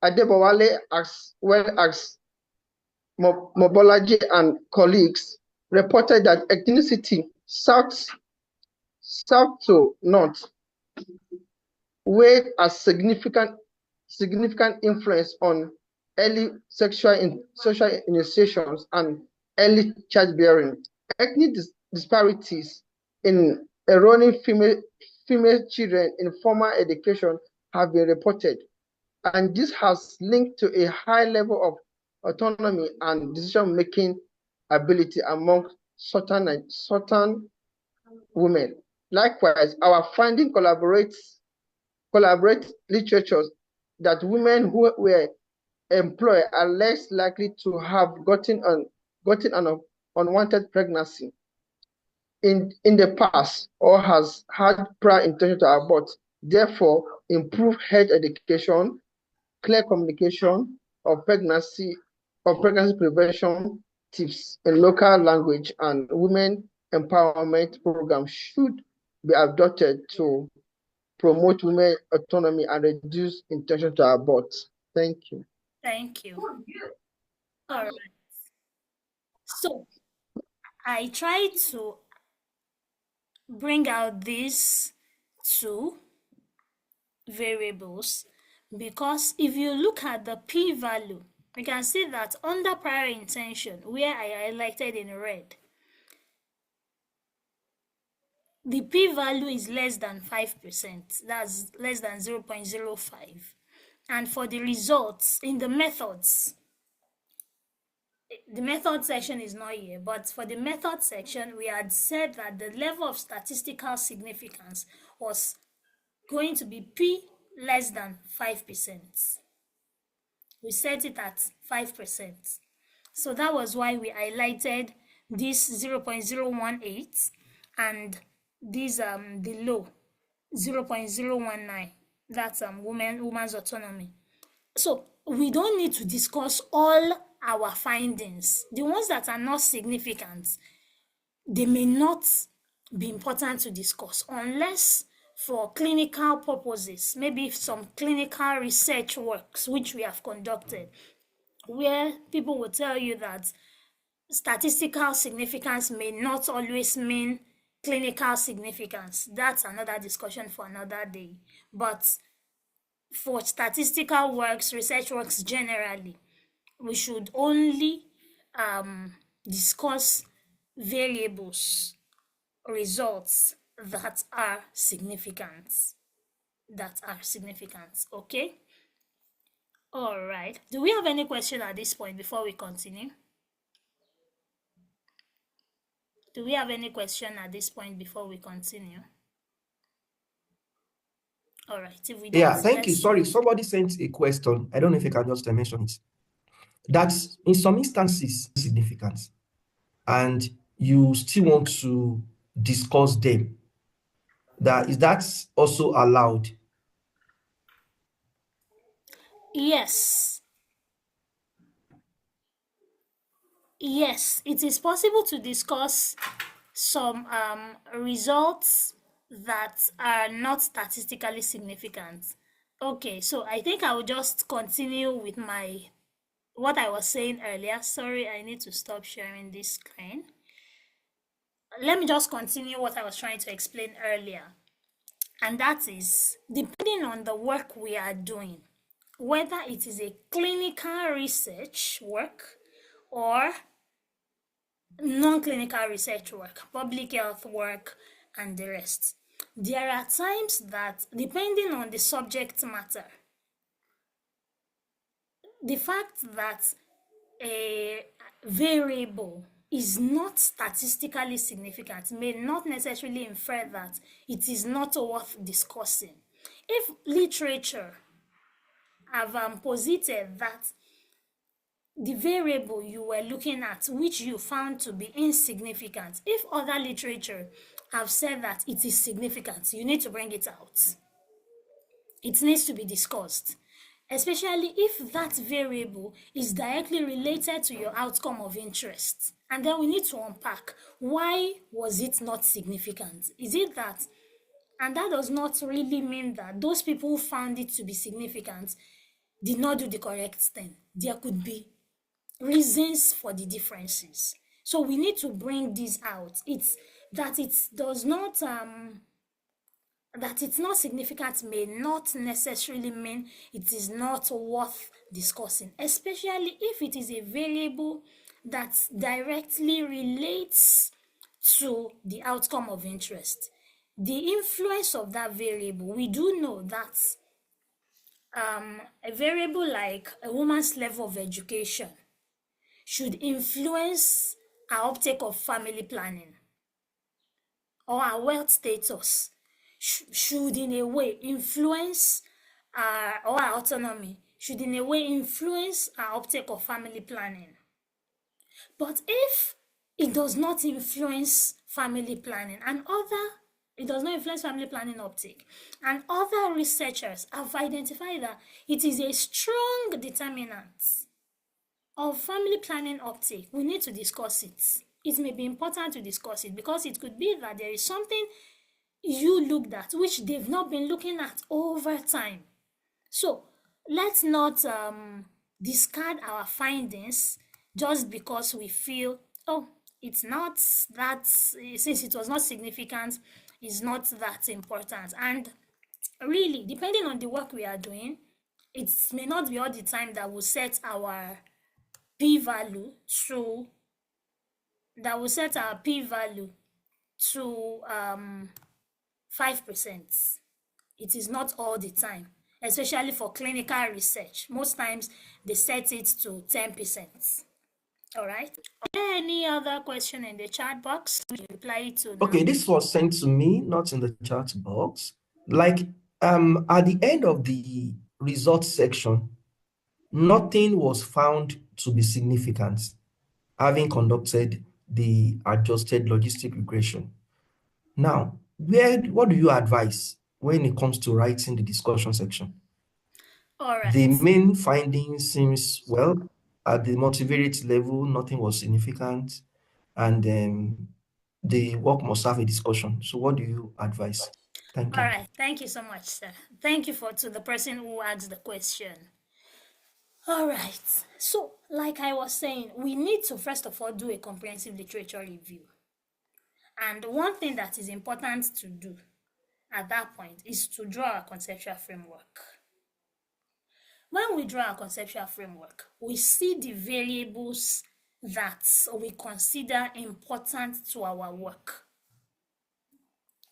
Adebowale as well as Mobolaji and colleagues reported that ethnicity south to north weighed a significant influence on early social initiations and early childbearing. Ethnic disparities in enrolling female children in formal education have been reported, and this has linked to a high level of autonomy and decision-making ability among certain women. Likewise, our finding collaborate literatures that women who were employed are less likely to have gotten an unwanted pregnancy in the past or has had prior intention to abort. Therefore, improve health education, clear communication, of pregnancy prevention tips in local language and women empowerment programs should be adopted to promote women autonomy and reduce intention to abort. Thank you. Thank you. All right. So I try to bring out these two variables because if you look at the p-value, we can see that under prior intention, where I highlighted in red, the p-value is less than 5%. That's less than 0.05. And for the results in the methods, the method section is not here, but for the method section, we had said that the level of statistical significance was going to be p less than 5%. We set it at 5%. So that was why we highlighted this 0.018 and this the low 0.019. That's woman's autonomy. So we don't need to discuss all our findings. The ones that are not significant, they may not be important to discuss unless for clinical purposes, maybe some clinical research works which we have conducted, where people will tell you that statistical significance may not always mean clinical significance. That's another discussion for another day. But for statistical works, research works generally, we should only discuss variables, results that are significant. Okay? All right. Do we have any question at this point before we continue? Do we have any question at this point before we continue? All right. If we don't, Yeah, thank you. Sorry, somebody sent a question. I don't know if you can just mention it. That's in some instances significant, and you still want to discuss them. That's also allowed? Yes. Yes, it is possible to discuss some results that are not statistically significant. Okay, so I think I will just continue with what I was saying earlier. Sorry, I need to stop sharing this screen. Let me just continue what I was trying to explain earlier. And that is, depending on the work we are doing, whether it is a clinical research work or non-clinical research work, public health work, and the rest. There are times that, depending on the subject matter, the fact that a variable is not statistically significant may not necessarily infer that it is not worth discussing. If literature have posited that the variable you were looking at, which you found to be insignificant, if other literature have said that it is significant, you need to bring it out. It needs to be discussed, especially if that variable is directly related to your outcome of interest. And then we need to unpack, why was it not significant? Is it that, and that does not really mean that those people who found it to be significant did not do the correct thing. There could be reasons for the differences. So we need to bring this out. It's that it does not that it's not significant may not necessarily mean it is not worth discussing, especially if it is a variable that directly relates to the outcome of interest. The influence of that variable, we do know that a variable like a woman's level of education should influence our uptake of family planning, or our wealth status should in a way influence or our autonomy should in a way influence our uptake of family planning. But if it does not influence family planning and other It does not influence family planning uptake. And other researchers have identified that it is a strong determinant of family planning uptake. We need to discuss it. It may be important to discuss it because it could be that there is something you looked at which they've not been looking at over time. So let's not discard our findings just because we feel, oh, it's not that, since it was not significant, it's not that important. And really, depending on the work we are doing, it may not be all the time that will set our p-value to 5%. It is not all the time, especially for clinical research. Most times they set it to 10%. All right. Are there any other question in the chat box to reply to now? Okay, this was sent to me, not in the chat box. Like at the end of the results section, nothing was found to be significant, having conducted the adjusted logistic regression. Now, what do you advise when it comes to writing the discussion section? All right. The main finding seems, well, at the multivariate level, nothing was significant, and the work must have a discussion. So what do you advise? Thank you. All right. Thank you so much, sir. Thank you to the person who asked the question. All right. So, like I was saying, we need to first of all do a comprehensive literature review. And one thing that is important to do at that point is to draw a conceptual framework. When we draw a conceptual framework, we see the variables that we consider important to our work.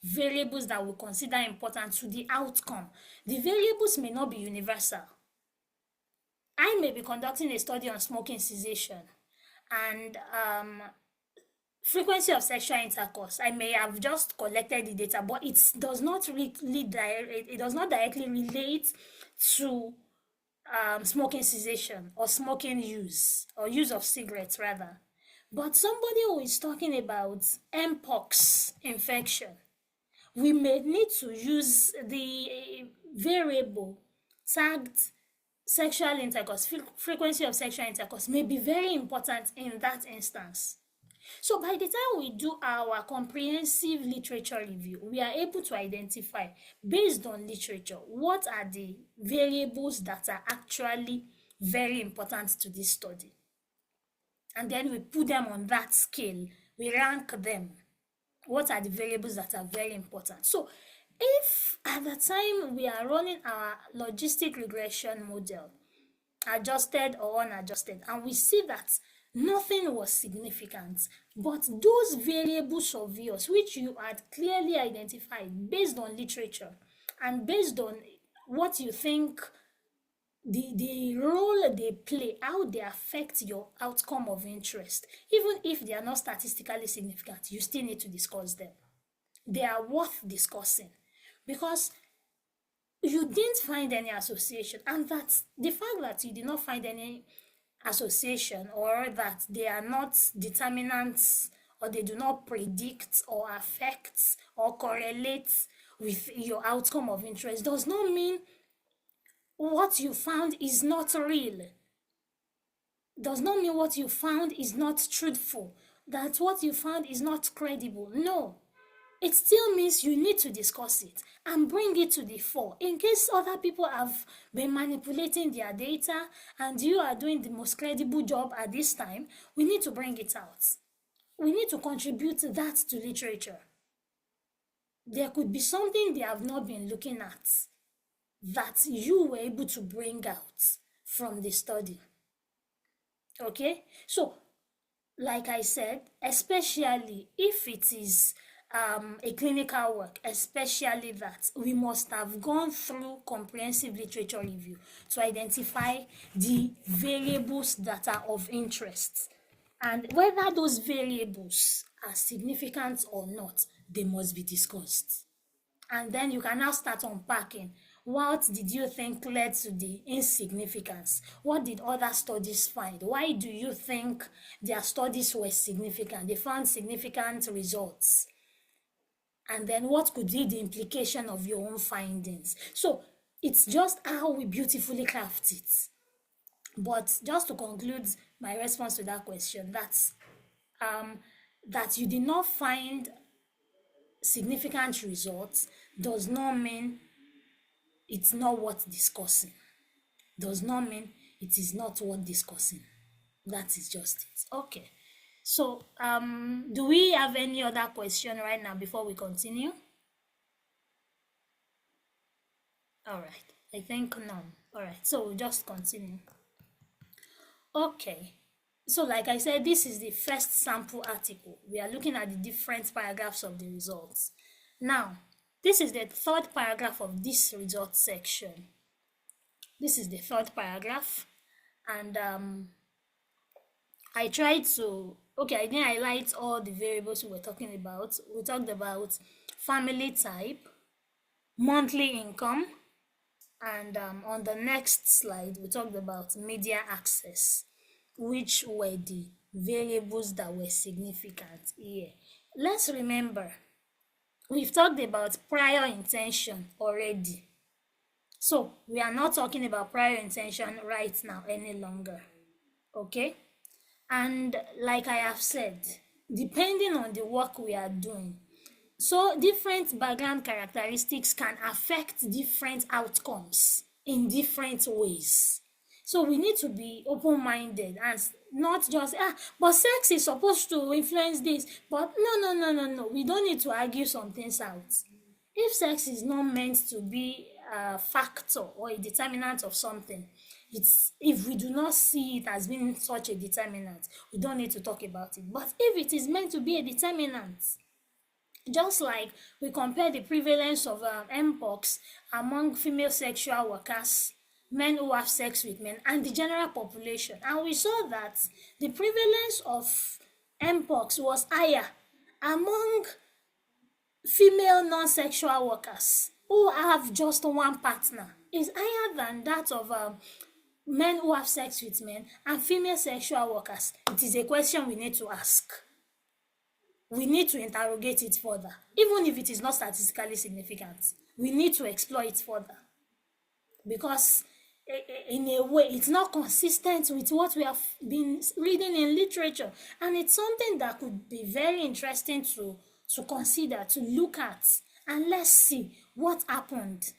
Variables that we consider important to the outcome. The variables may not be universal. I may be conducting a study on smoking cessation and frequency of sexual intercourse. I may have just collected the data, but it does not directly relate to smoking cessation or smoking use or use of cigarettes rather. But somebody who is talking about mpox infection, we may need to use the variable tagged sexual intercourse, frequency of sexual intercourse may be very important in that instance. So by the time we do our comprehensive literature review, we are able to identify, based on literature, what are the variables that are actually very important to this study. And then we put them on that scale, we rank them. What are the variables that are very important? So if at the time we are running our logistic regression model, adjusted or unadjusted, and we see that nothing was significant, but those variables obvious, which you had clearly identified based on literature and based on what you think the role they play, how they affect your outcome of interest, even if they are not statistically significant, you still need to discuss them. They are worth discussing because you didn't find any association, and that the fact that you did not find any association or that they are not determinants or they do not predict or affect or correlate with your outcome of interest does not mean what you found is not real. Does not mean what you found is not truthful, that what you found is not credible. No. It still means you need to discuss it and bring it to the fore. In case other people have been manipulating their data and you are doing the most credible job at this time, we need to bring it out. We need to contribute that to literature. There could be something they have not been looking at that you were able to bring out from the study. Okay? So, like I said, especially if it is a clinical work, especially that we must have gone through comprehensive literature review to identify the variables that are of interest. And whether those variables are significant or not, they must be discussed. And then you can now start unpacking. What did you think led to the insignificance? What did other studies find? Why do you think their studies were significant? They found significant results. And then what could be the implication of your own findings? So it's just how we beautifully craft it. But just to conclude my response to that question, that you did not find significant results does not mean it's not worth discussing. Does not mean it is not worth discussing. That is just it. Okay. So, do we have any other question right now before we continue? All right. I think none. All right. So we'll just continue. Okay. So like I said, this is the first sample article. We are looking at the different paragraphs of the results. Now, this is the third paragraph of this results section. This is the third paragraph. And I tried to, okay, I didn't highlight all the variables we were talking about. We talked about family type, monthly income, and on the next slide, we talked about media access, which were the variables that were significant here. Let's remember, we've talked about prior intention already. So we are not talking about prior intention right now any longer, okay? And like I have said, depending on the work we are doing, so different background characteristics can affect different outcomes in different ways. So we need to be open-minded and not just, but sex is supposed to influence this. But no. We don't need to argue some things out. If sex is not meant to be a factor or a determinant of something, if we do not see it as being such a determinant, we don't need to talk about it. But if it is meant to be a determinant, just like we compare the prevalence of mpox among female sexual workers, men who have sex with men, and the general population, and we saw that the prevalence of mpox was higher among female non-sexual workers who have just one partner, is higher than that of men who have sex with men and female sexual workers. It is a question we need to ask. We need to interrogate it further. Even if it is not statistically significant, we need to explore it further. Because in a way, it's not consistent with what we have been reading in literature. And it's something that could be very interesting to consider, to look at. And let's see what happened.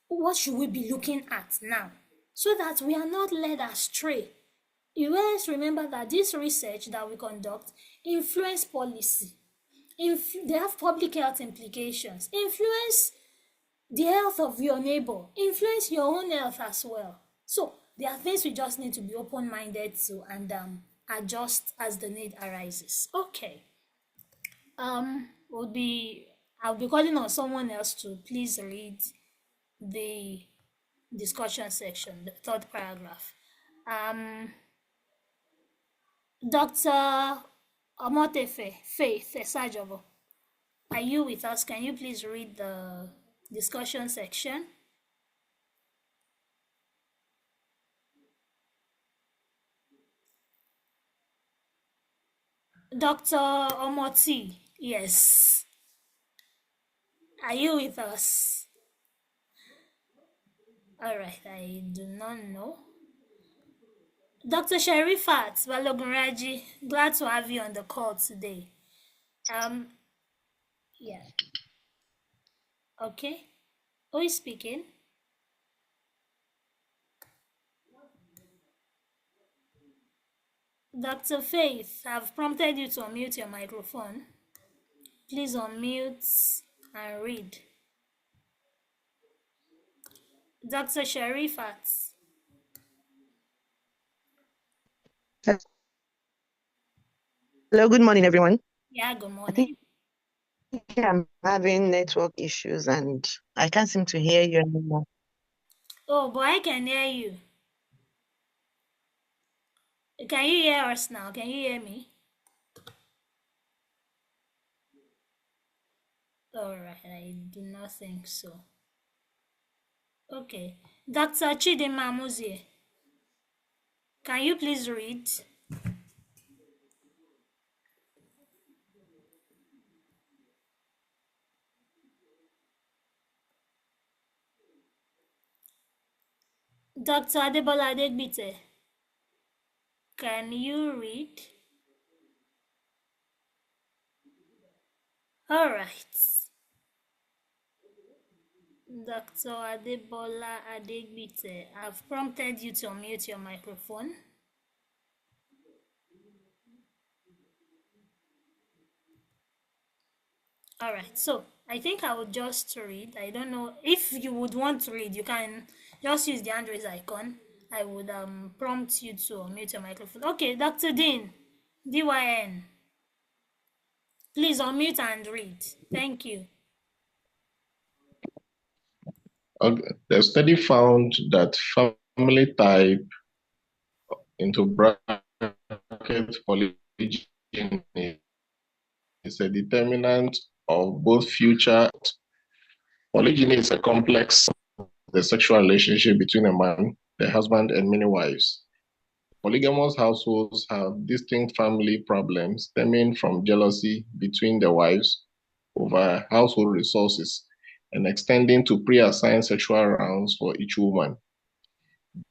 What should we be looking at now? So that we are not led astray. You always remember that this research that we conduct influence policy. They have public health implications. Influence the health of your neighbor. Influence your own health as well. So there are things we just need to be open-minded to and adjust as the need arises. Okay. I'll be calling on someone else to please read the discussion section, the third paragraph. Dr. Omotefe Faith Esajobo, are you with us? Can you please read the discussion section? Dr. Omoti, yes. Are you with us? All right, I do not know. Dr. Sharifat Balogunraji, glad to have you on the call today. Yeah. Okay. Who is speaking? Dr. Faith, I've prompted you to unmute your microphone. Please unmute and read. Dr. Sharifat. Hello, good morning, everyone. Yeah, good I morning. think I'm having network issues and I can't seem to hear you anymore. Oh, but I can hear you. Can you hear us now? Can you hear me? All right, I do not think so. Okay. Dr. Chidima Muzie, can you please read? Dr. Adebola Adegbite, can you read? All right. Dr. Adebola Adegbite, I've prompted you to unmute your microphone. All right, so I think I would just read. I don't know if you would want to read, you can just use the hand raise icon. I would prompt you to unmute your microphone. Okay, Dr. Dean, DYN, please unmute and read. Thank you. Okay. The study found that family type into bracket polygyny is a determinant of both future. Polygyny is a complex, the sexual relationship between a man, the husband, and many wives. Polygamous households have distinct family problems stemming from jealousy between the wives over household resources and extending to pre-assigned sexual rounds for each woman.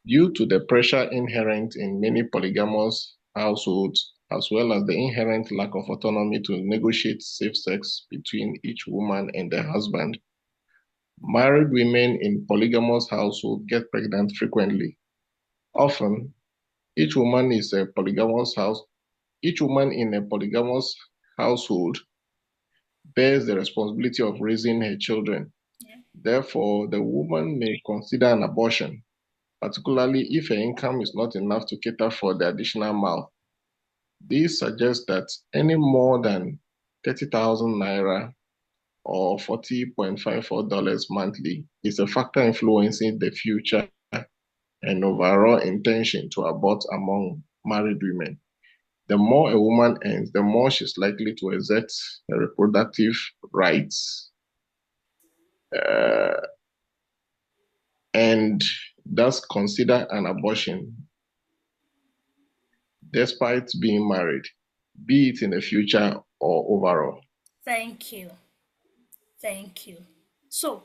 Due to the pressure inherent in many polygamous households, as well as the inherent lack of autonomy to negotiate safe sex between each woman and the husband, married women in polygamous households get pregnant frequently. Often, each woman in a polygamous household bears the responsibility of raising her children. Yeah. Therefore, the woman may consider an abortion, particularly if her income is not enough to cater for the additional mouth. This suggests that any more than 30,000 naira or $40.54 monthly is a factor influencing the future and overall intention to abort among married women. The more a woman earns, the more she's likely to exert her reproductive rights and thus consider an abortion despite being married, be it in the future or overall. Thank you. Thank you. So,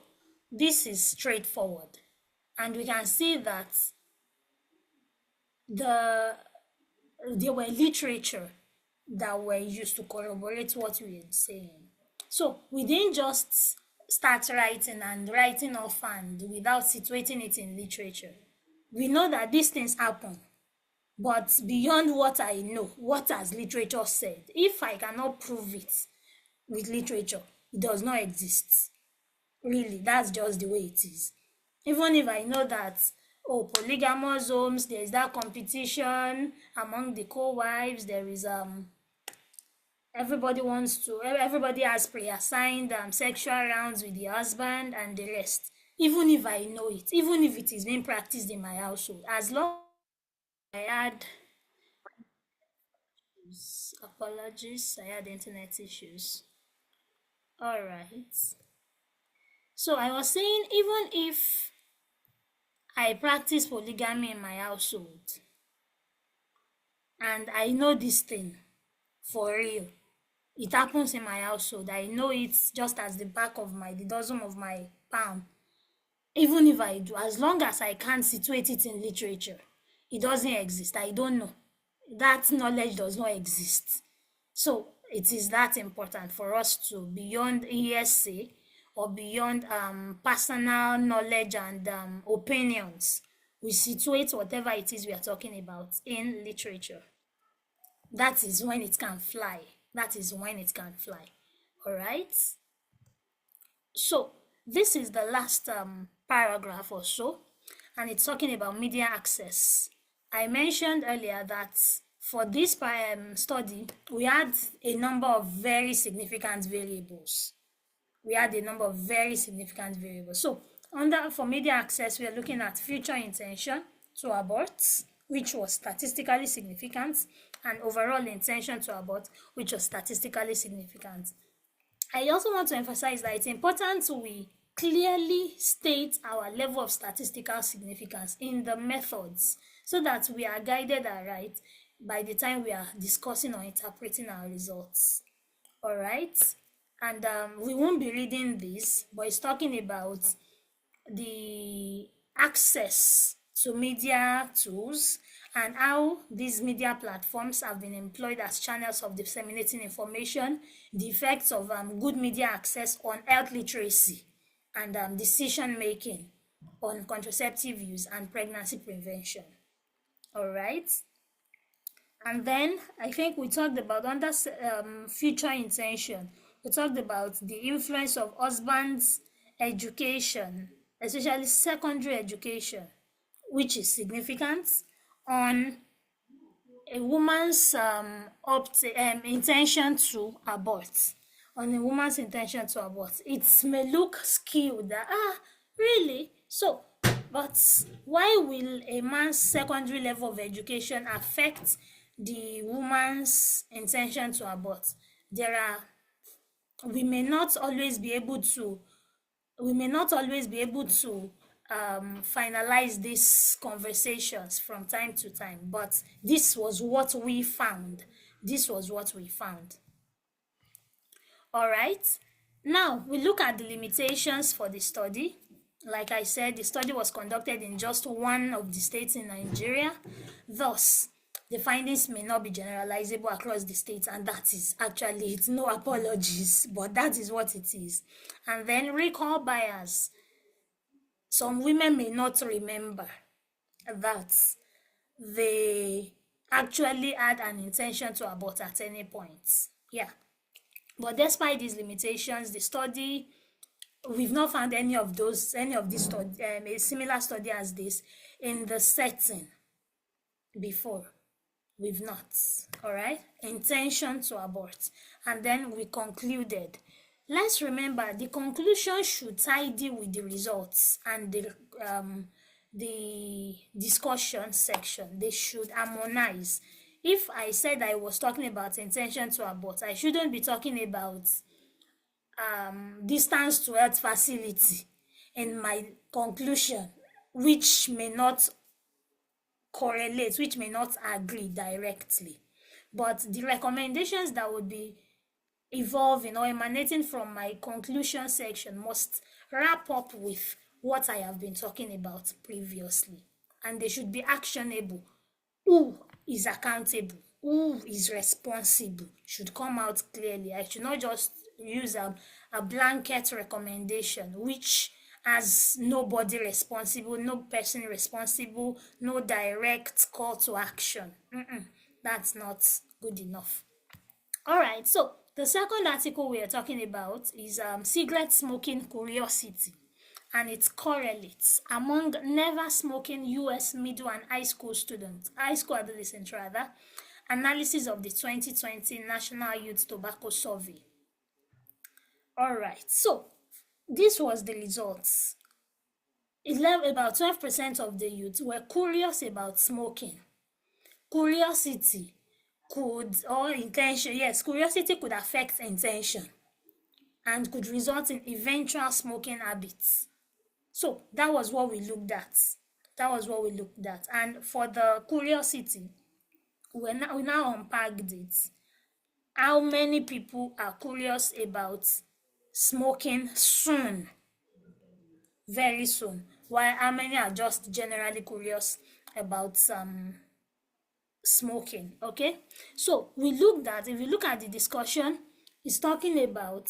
this is straightforward. And we can see that there were literature that were used to corroborate what we were saying. So we didn't just start writing and writing offhand without situating it in literature. We know that these things happen, but beyond what I know, what has literature said, if I cannot prove it with literature, it does not exist. Really, that's just the way it is. Even if I know that, polygamous homes, there is that competition among the co-wives, there is everybody has pre-assigned sexual rounds with the husband and the rest. Even if I know it, even if it is being practiced in my household, as long as I had apologies, I had internet issues. All right. So I was saying, even if I practice polygamy in my household and I know this thing for real, it happens in my household, I know it's just as the dozen of my palm. Even if I do, as long as I can't situate it in literature, it doesn't exist. I don't know. That knowledge does not exist. So it is that important for us to, beyond hearsay or beyond personal knowledge and opinions, we situate whatever it is we are talking about in literature. That is when it can fly. That is when it can fly. All right. So this is the last paragraph or so, and it's talking about media access. I mentioned earlier that for this study, we had a number of very significant variables. So for media access, we are looking at future intention to abort, which was statistically significant, and overall intention to abort, which was statistically significant. I also want to emphasize that it's important we clearly state our level of statistical significance in the methods so that we are guided aright by the time we are discussing or interpreting our results. All right? And we won't be reading this, but it's talking about the access to media tools and how these media platforms have been employed as channels of disseminating information, the effects of good media access on health literacy and decision making on contraceptive use and pregnancy prevention. All right. And then I think we talked about under future intention, we talked about the influence of husband's education, especially secondary education, which is significant on a woman's intention to abort. On a woman's intention to abort, it may look skewed that really so, but why will a man's secondary level of education affect the woman's intention to abort? We may not always be able to finalize these conversations from time to time, but this was what we found. All right. Now we look at the limitations for the study. Like I said, the study was conducted in just one of the states in Nigeria. Thus, the findings may not be generalizable across the states, and that is actually it's no apologies, but that is what it is. And then recall bias. Some women may not remember that they actually had an intention to abort at any point. Yeah. But despite these limitations, the study, we've not found any of these study, a similar study as this in the setting before. We've not. All right. Intention to abort. And then we concluded. Let's remember the conclusion should tidy with the results and the discussion section. They should harmonize. If I said I was talking about intention to abort, I shouldn't be talking about distance to health facility in my conclusion, which may not correlate, which may not agree directly. But the recommendations that would be evolving or emanating from my conclusion section must wrap up with what I have been talking about previously, and they should be actionable. Who is accountable? Who is responsible? Should come out clearly. I should not just use a blanket recommendation which has nobody responsible, no person responsible, no direct call to action. That's not good enough. All right, so the second article we are talking about is cigarette smoking curiosity and its correlates among never smoking US middle and high school adolescents rather, analysis of the 2020 National Youth Tobacco Survey. All right, so this was the results. About 12% of the youth were curious about smoking. Curiosity could affect intention and could result in eventual smoking habits. So that was what we looked at. And for the curiosity, we now unpacked it. How many people are curious about smoking soon? Very soon. While how many are just generally curious about smoking? Okay, so if you look at the discussion, it's talking about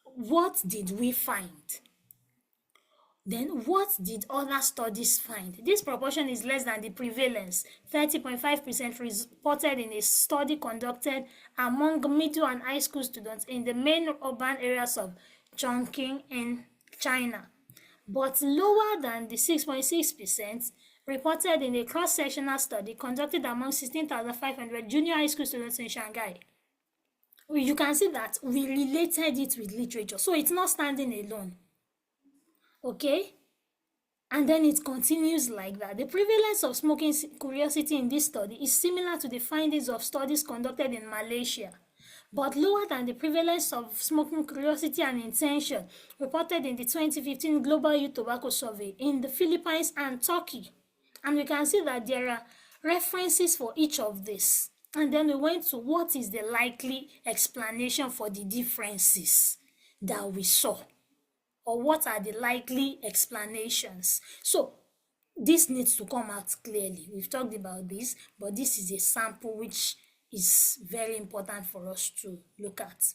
what did we find, then what did other studies find. This proportion is less than the prevalence, 30.5% reported in a study conducted among middle and high school students in the main urban areas of Chongqing in China, but lower than the 6.6% reported in a cross-sectional study conducted among 16,500 junior high school students in Shanghai. You can see that we related it with literature, so it's not standing alone. Okay? And then it continues like that. The prevalence of smoking curiosity in this study is similar to the findings of studies conducted in Malaysia, but lower than the prevalence of smoking curiosity and intention reported in the 2015 Global Youth Tobacco Survey in the Philippines and Turkey. And we can see that there are references for each of these. And then we went to what is the likely explanation for the differences that we saw, or what are the likely explanations. So this needs to come out clearly. We've talked about this, but this is a sample which is very important for us to look at.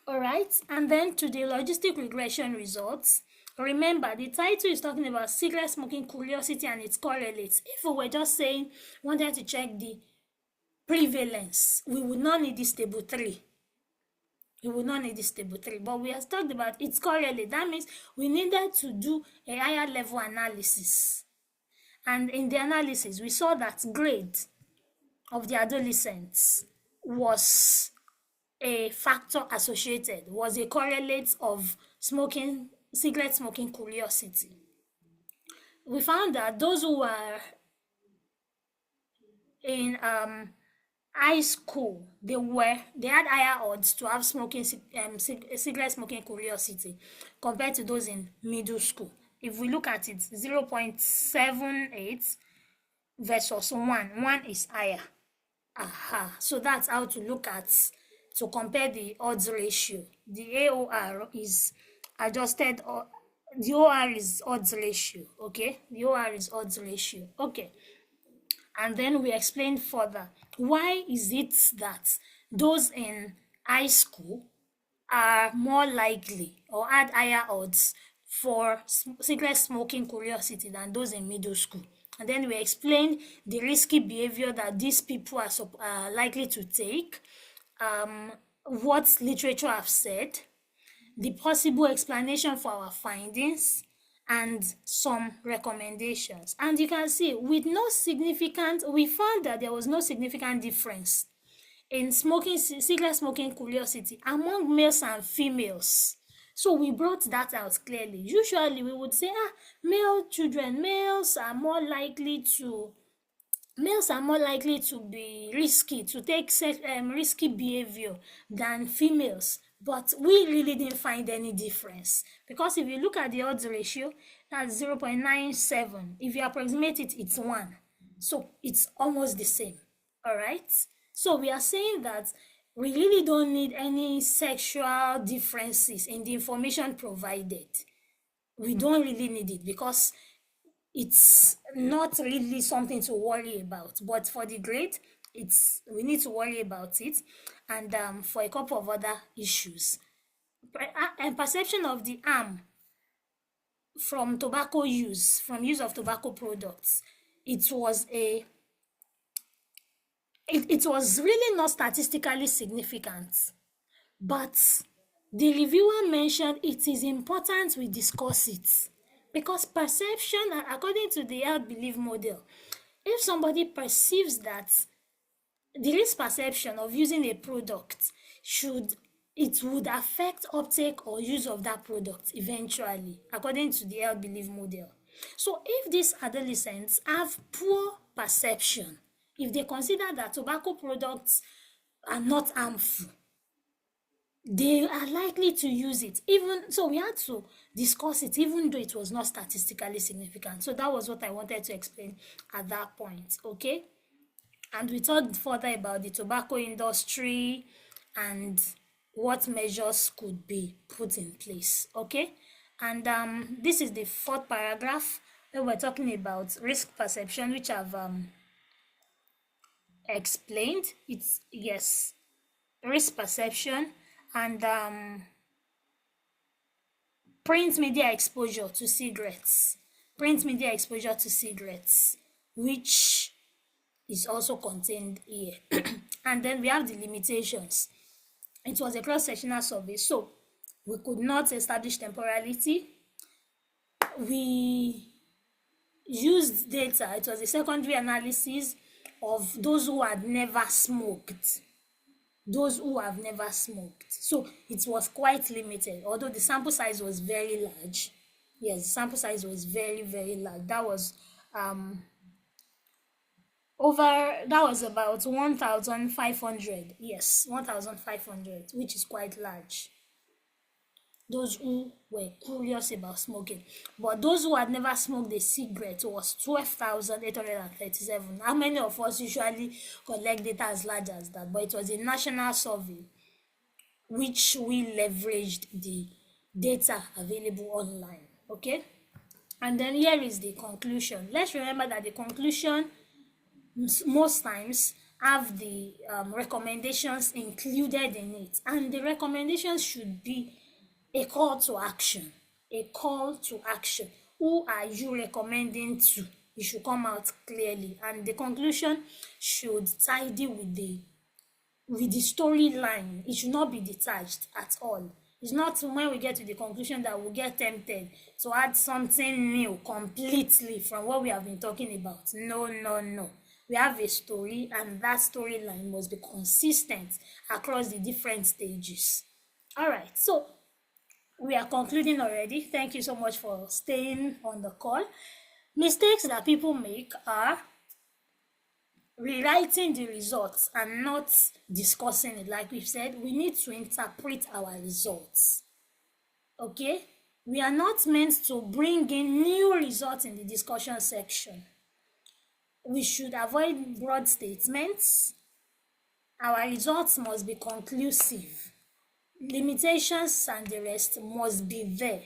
All right, and then to the logistic regression results. Remember, the title is talking about cigarette smoking curiosity and its correlates. If we were just saying, wanted to check the prevalence, we would not need this table 3. We would not need this table 3, but we have talked about its correlate. That means we needed to do a higher level analysis. And in the analysis, we saw that grade of the adolescents was a factor associated, was a correlate of cigarette smoking curiosity. We found that those who were in high school, they had higher odds to have cigarette smoking curiosity compared to those in middle school. If we look at it, 0.78 versus 1 is higher. So that's how to look at, to compare the odds ratio. The AOR is adjusted, or the OR is odds ratio, okay? The OR is odds ratio, okay. And then we explained further, why is it that those in high school are more likely or had higher odds for cigarette smoking curiosity than those in middle school? And then we explained the risky behavior that these people are likely to take, what literature have said, the possible explanation for our findings, and some recommendations. And you can see, we found that there was no significant difference in cigarette smoking curiosity among males and females. So we brought that out clearly. Usually we would say, males are more likely to be risky, to take risky behavior than females. But we really didn't find any difference, because if you look at the odds ratio, that's 0.97. If you approximate it, it's 1. So it's almost the same. All right. So we are saying that we really don't need any sexual differences in the information provided. We don't really need it, because it's not really something to worry about. But for the grade, we need to worry about it, and for a couple of other issues. And perception of the harm from use of tobacco products, it was really not statistically significant, but the reviewer mentioned it is important we discuss it, because perception, according to the health belief model, if somebody perceives that there is perception of using a product, it would affect uptake or use of that product eventually, according to the health belief model. So if these adolescents have poor perception, if they consider that tobacco products are not harmful, they are likely to use it. So we had to discuss it, even though it was not statistically significant. So that was what I wanted to explain at that point, okay? And we talked further about the tobacco industry and what measures could be put in place, okay? And this is the 4th paragraph, where we're talking about risk perception, which I've explained. It's, yes, risk perception and print media exposure to cigarettes. Which is also contained here. And then we have the limitations. It was a cross-sectional survey, so we could not establish temporality. We used data. It was a secondary analysis of those who had never smoked. So it was quite limited, although the sample size was very large. Yes, the sample size was very, very large. That was about 1,500. Yes, 1,500, which is quite large. Those who were curious about smoking. But those who had never smoked a cigarette was 12,837. How many of us usually collect data as large as that? But it was a national survey, which we leveraged the data available online, okay? And then here is the conclusion. Let's remember that the conclusion most times have the recommendations included in it, and the recommendations should be a call to action. A call to action. Who are you recommending to? It should come out clearly, and the conclusion should tidy with the storyline. It should not be detached at all. It's not when we get to the conclusion that we'll get tempted to add something new completely from what we have been talking about. No, no, no. We have a story, and that storyline must be consistent across the different stages. All right, so we are concluding already. Thank you so much for staying on the call. Mistakes that people make are rewriting the results and not discussing it. Like we've said, we need to interpret our results. Okay? We are not meant to bring in new results in the discussion section. We should avoid broad statements. Our results must be conclusive. Limitations and the rest must be there.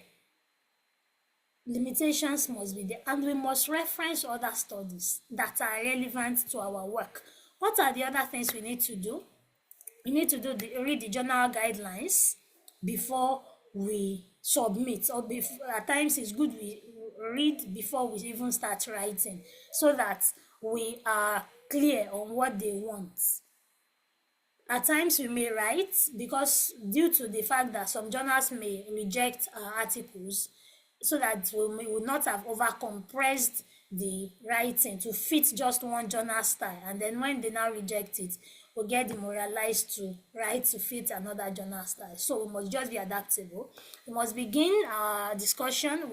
Limitations must be there, and we must reference other studies that are relevant to our work. What are the other things we need to do? We need to read the journal guidelines before we submit, or at times it's good we read before we even start writing, so that we are clear on what they want. At times we may write because due to the fact that some journals may reject articles, so that we would not have over-compressed the writing to fit just one journal style, and then when they now reject it, we'll get demoralized to write to fit another journal style. So we must just be adaptable. We must begin our discussion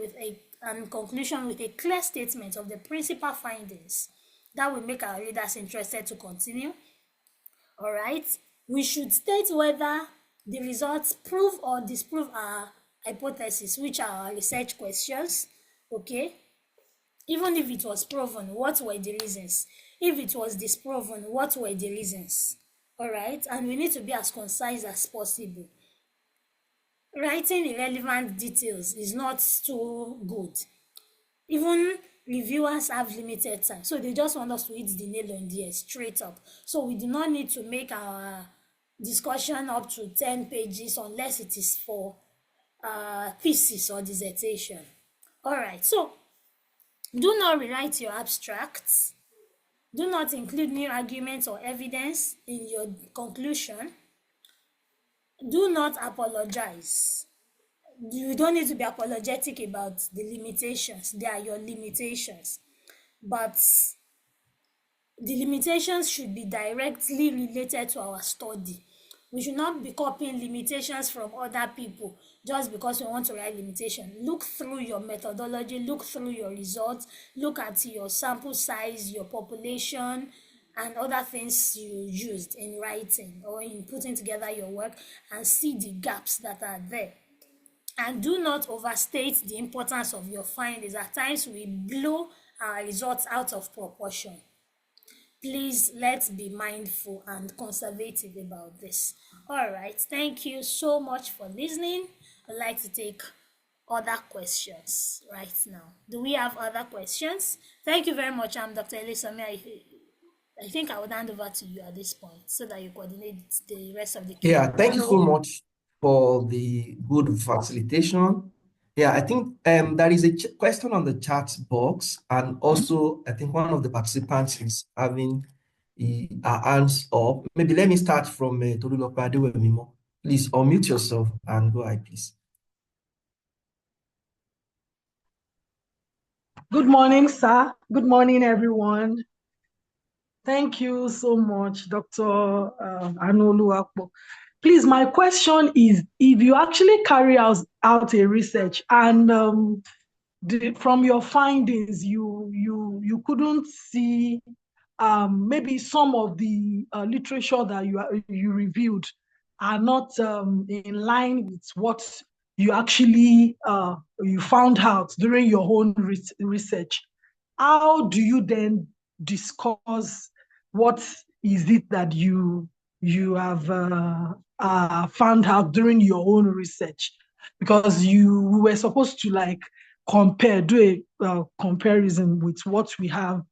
and conclusion with a clear statement of the principal findings that will make our readers interested to continue. All right, we should state whether the results prove or disprove our hypothesis, which are our research questions. Okay, even if it was proven, what were the reasons? If it was disproven, what were the reasons? All right, and we need to be as concise as possible. Writing irrelevant details is not too good. Even reviewers have limited time, so they just want us to hit the nail on the head straight up. So we do not need to make our discussion up to 10 pages unless it is for thesis or dissertation. All right, so do not rewrite your abstracts. Do not include new arguments or evidence in your conclusion. Do not apologize. You don't need to be apologetic about the limitations. They are your limitations. But the limitations should be directly related to our study. We should not be copying limitations from other people just because we want to write limitation. Look through your methodology, look through your results, look at your sample size, your population, and other things you used in writing or in putting together your work, and see the gaps that are there. And do not overstate the importance of your findings. At times we blow our results out of proportion. Please, let's be mindful and conservative about this. All right, thank you so much for listening. I'd like to take other questions right now. Do we have other questions? Thank you very much. I'm Dr. Elisami. I think I would hand over to you at this point so that you coordinate the rest of the Q&A. Yeah, thank you so much for the good facilitation. Yeah, I think there is a question on the chat box, and also I think one of the participants is having her hands up. Maybe let me start from Tolulope Adewemimo. Please unmute yourself and go ahead, please. Good morning, sir. Good morning, everyone. Thank you so much, Dr. Anoluakpo. Please, my question is, if you actually carry out a research and from your findings, you couldn't see maybe some of the literature that you reviewed are not in line with what you actually you found out during your own research, how do you then discuss what is it that you have found out during your own research? Because we were supposed to do a comparison with what we have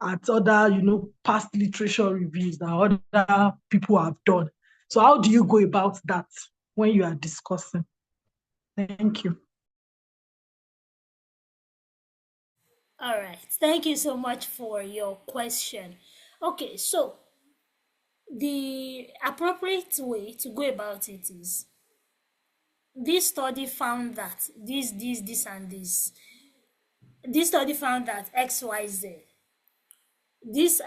at other, past literature reviews that other people have done. So how do you go about that when you are discussing? Thank you. All right. Thank you so much for your question. Okay, so the appropriate way to go about it is this study found that this, and this. This study found that XYZ. This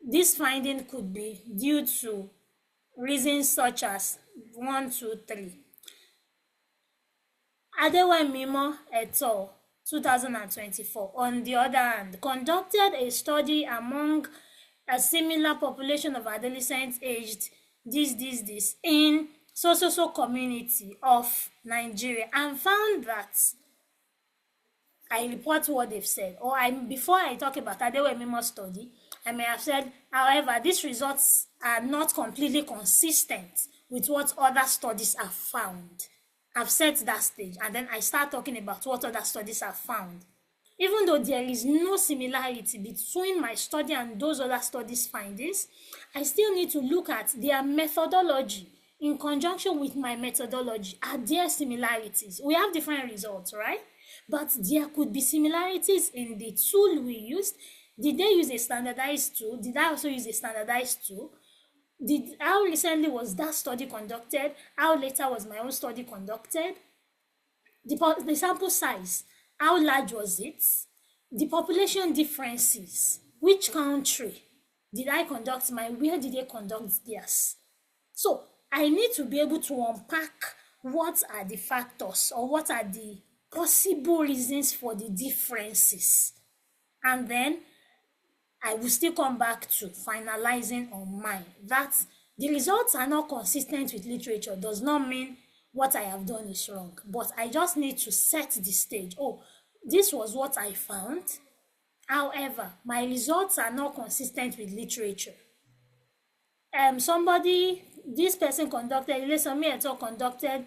this finding could be due to reasons such as 1, 2, 3. Adewemimo et al. 2024, on the other hand, conducted a study among a similar population of adolescents aged this in so community of Nigeria and found that I report what they've said. Before I talk about Adewemimo study, I may have said, however, these results are not completely consistent with what other studies have found. I've set that stage, and then I start talking about what other studies have found. Even though there is no similarity between my study and those other studies' findings, I still need to look at their methodology in conjunction with my methodology. Are there similarities? We have different results, right? But there could be similarities in the tool we used. Did they use a standardized tool? Did I also use a standardized tool? How recently was that study conducted? How later was my own study conducted? The sample size, how large was it? The population differences, which country did I conduct where did they conduct theirs? So I need to be able to unpack what are the factors or what are the possible reasons for the differences. And then I will still come back to finalizing on mine. That the results are not consistent with literature does not mean what I have done is wrong, but I just need to set the stage. Oh, this was what I found. However, my results are not consistent with literature. This person conducted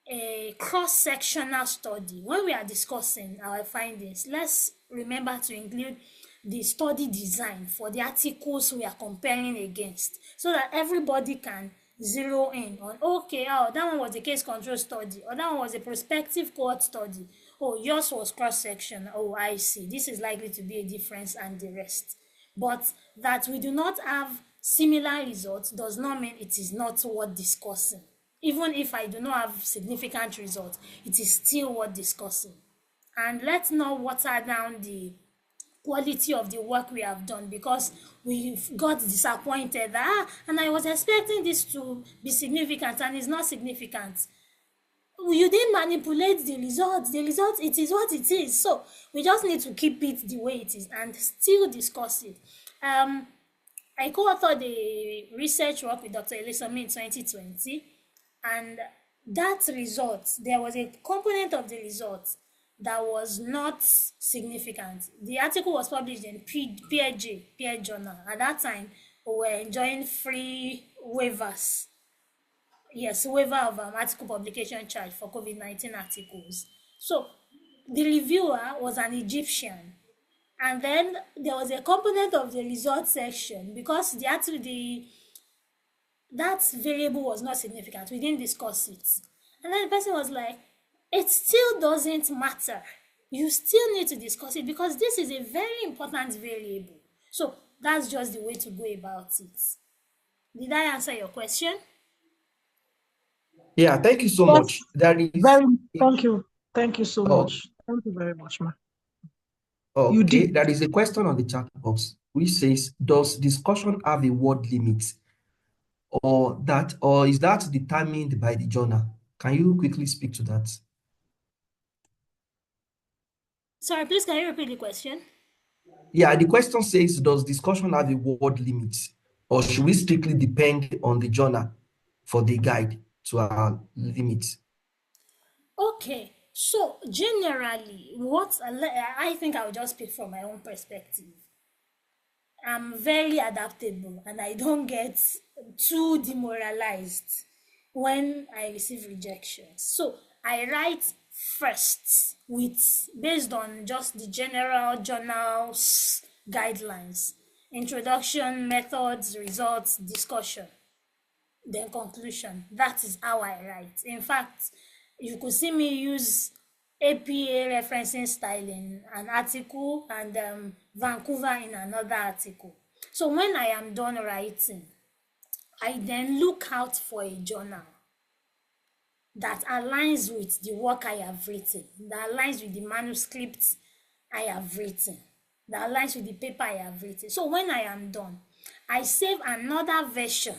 a cross-sectional study. When we are discussing our findings, let's remember to include the study design for the articles we are comparing against, so that everybody can zero in on, okay, that one was a case control study, or that one was a prospective cohort study. Oh, yours was cross-section. Oh, I see. This is likely to be a difference and the rest. But that we do not have similar results does not mean it is not worth discussing. Even if I do not have significant results, it is still worth discussing. And let's not water down the quality of the work we have done because we've got disappointed and I was expecting this to be significant and it's not significant. You didn't manipulate the results. The results, it is what it is. So we just need to keep it the way it is and still discuss it. I co-authored the research work with Dr. Elisomi in 2020, and that result, there was a component of the result that was not significant. The article was published in Peer Journal. At that time, we were enjoying free waivers. Yes, waiver of article publication charge for COVID-19 articles. So the reviewer was an Egyptian. And then there was a component of the result section because that variable was not significant. We didn't discuss it. And then the person was like, it still doesn't matter. You still need to discuss it because this is a very important variable. So that's just the way to go about it. Did I answer your question? Yeah, thank you so much. Thank you. Thank you so much. Thank you very much, ma. Okay, there is a question on the chat box which says, does discussion have a word limit or is that determined by the journal? Can you quickly speak to that? Sorry, please can you repeat the question? Yeah, the question says, does discussion have a word limit or should we strictly depend on the journal for the guide to our limits? Okay, so generally, I think I'll just speak from my own perspective. I'm very adaptable and I don't get too demoralized when I receive rejections. So I write first based on just the general journal's guidelines, introduction, methods, results, discussion, then conclusion. That is how I write. In fact, you could see me use APA referencing style in an article and Vancouver in another article. So when I am done writing, I then look out for a journal that aligns with the work I have written, that aligns with the manuscript I have written, that aligns with the paper I have written. So when I am done, I save another version.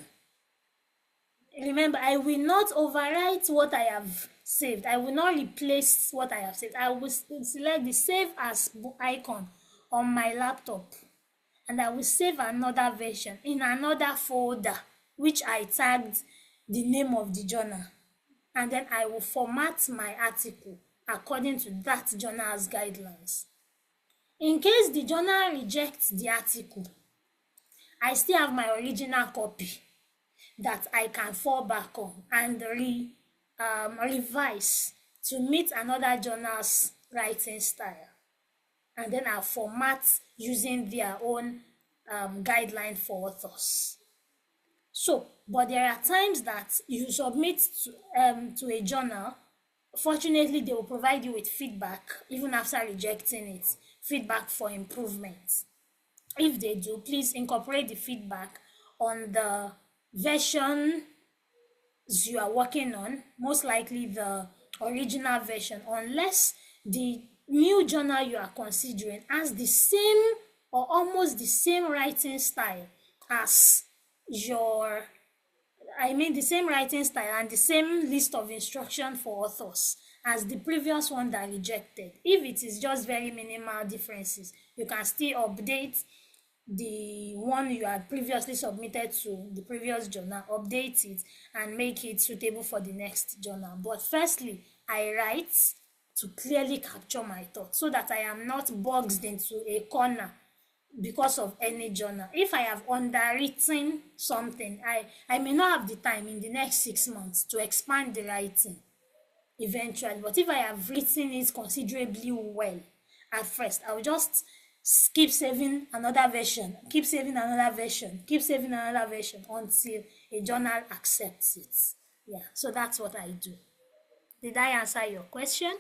Remember, I will not overwrite what I have saved. I will not replace what I have saved. I will select the save as icon on my laptop, and I will save another version in another folder, which I tagged the name of the journal. And then I will format my article according to that journal's guidelines. In case the journal rejects the article, I still have my original copy that I can fall back on and revise to meet another journal's writing style. And then I'll format using their own guideline for authors. So, but there are times that you submit to a journal. Fortunately, they will provide you with feedback even after rejecting it, feedback for improvement. If they do, please incorporate the feedback on the version you are working on, most likely the original version, unless the new journal you are considering has the same or almost the same writing style as the same writing style and the same list of instruction for authors as the previous one that rejected. If it is just very minimal differences, you can still update the one you had previously submitted to the previous journal, update it and make it suitable for the next journal. But firstly, I write to clearly capture my thoughts so that I am not boxed into a corner because of any journal. If I have underwritten something, I may not have the time in the next 6 months to expand the writing eventually. But if I have written it considerably well at first, I'll just keep saving another version, keep saving another version, keep saving another version until a journal accepts it. Yeah, so that's what I do. Did I answer your question?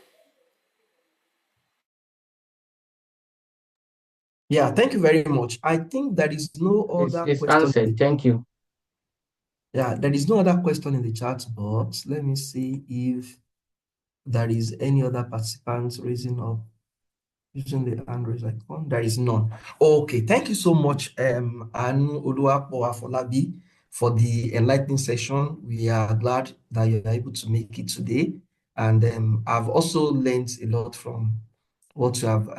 Yeah, thank you very much. I think there is no other It's question. answered. Thank you. Yeah, there is no other question in the chat box. Let me see if there is any other participants raising up using the hand raise icon. There is none. Okay, thank you so much, Anu Oluwapo Afolabi, for the enlightening session. We are glad that you are able to make it today. And I've also learned a lot from what you have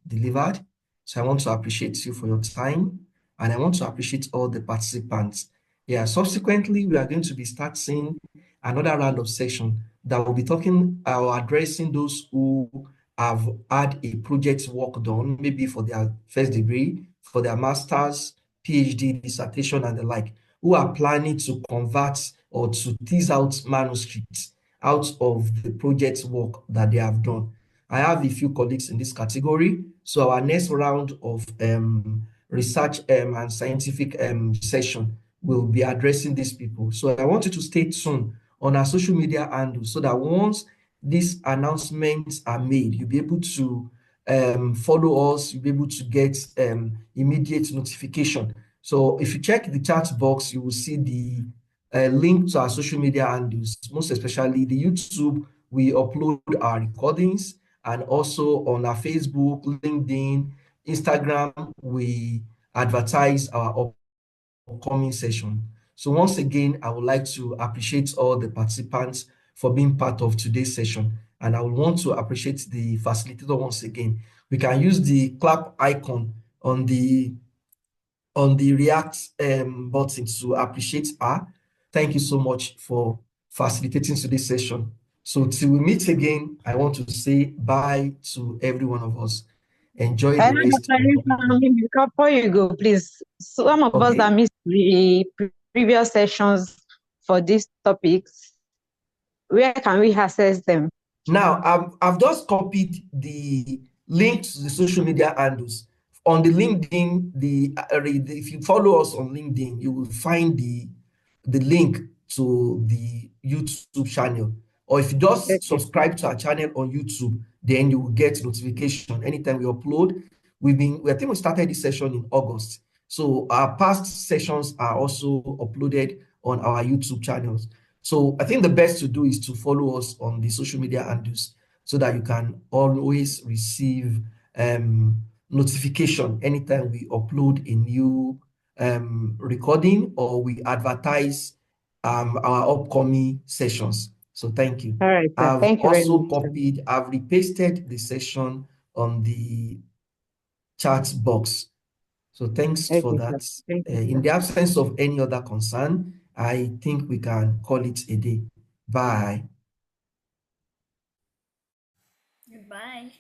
delivered. So I want to appreciate you for your time, and I want to appreciate all the participants. Yeah, subsequently, we are going to be starting another round of session that will be talking or addressing those who have had a project work done, maybe for their first degree, for their master's, PhD, dissertation, and the like, who are planning to convert or to tease out manuscripts out of the project work that they have done. I have a few colleagues in this category. So our next round of research and scientific session will be addressing these people. So I want you to stay tuned on our social media handles so that once these announcements are made, you'll be able to follow us, you'll be able to get immediate notification. So if you check the chat box, you will see the link to our social media handles, most especially the YouTube. We upload our recordings, and also on our Facebook, LinkedIn, Instagram, we advertise our upcoming session. So once again, I would like to appreciate all the participants for being part of today's session. And I would want to appreciate the facilitator once again. We can use the clap icon on the React button to appreciate her. Thank you so much for facilitating today's session. So till we meet again, I want to say bye to every one of us. Enjoy the rest of the weekend. Before you go, please, some of us that missed the previous sessions for these topics, where can we access them? Now, I've just copied the link to the social media handles. On the LinkedIn, if you follow us on LinkedIn, you will find the link to the YouTube channel. Or if you just subscribe to our channel on YouTube, then you will get notification anytime we upload. I think we started this session in August. So our past sessions are also uploaded on our YouTube channels. So I think the best to do is to follow us on the social media handles so that you can always receive notification anytime we upload a new recording or we advertise our upcoming sessions. So thank you. All right, sir. I've Thank you very also much, sir. copied, I've repasted the session on the chat box. So thanks for Okay, sir. that. Thank you, In sir. the absence of any other concern, I think we can call it a day. Bye. Goodbye.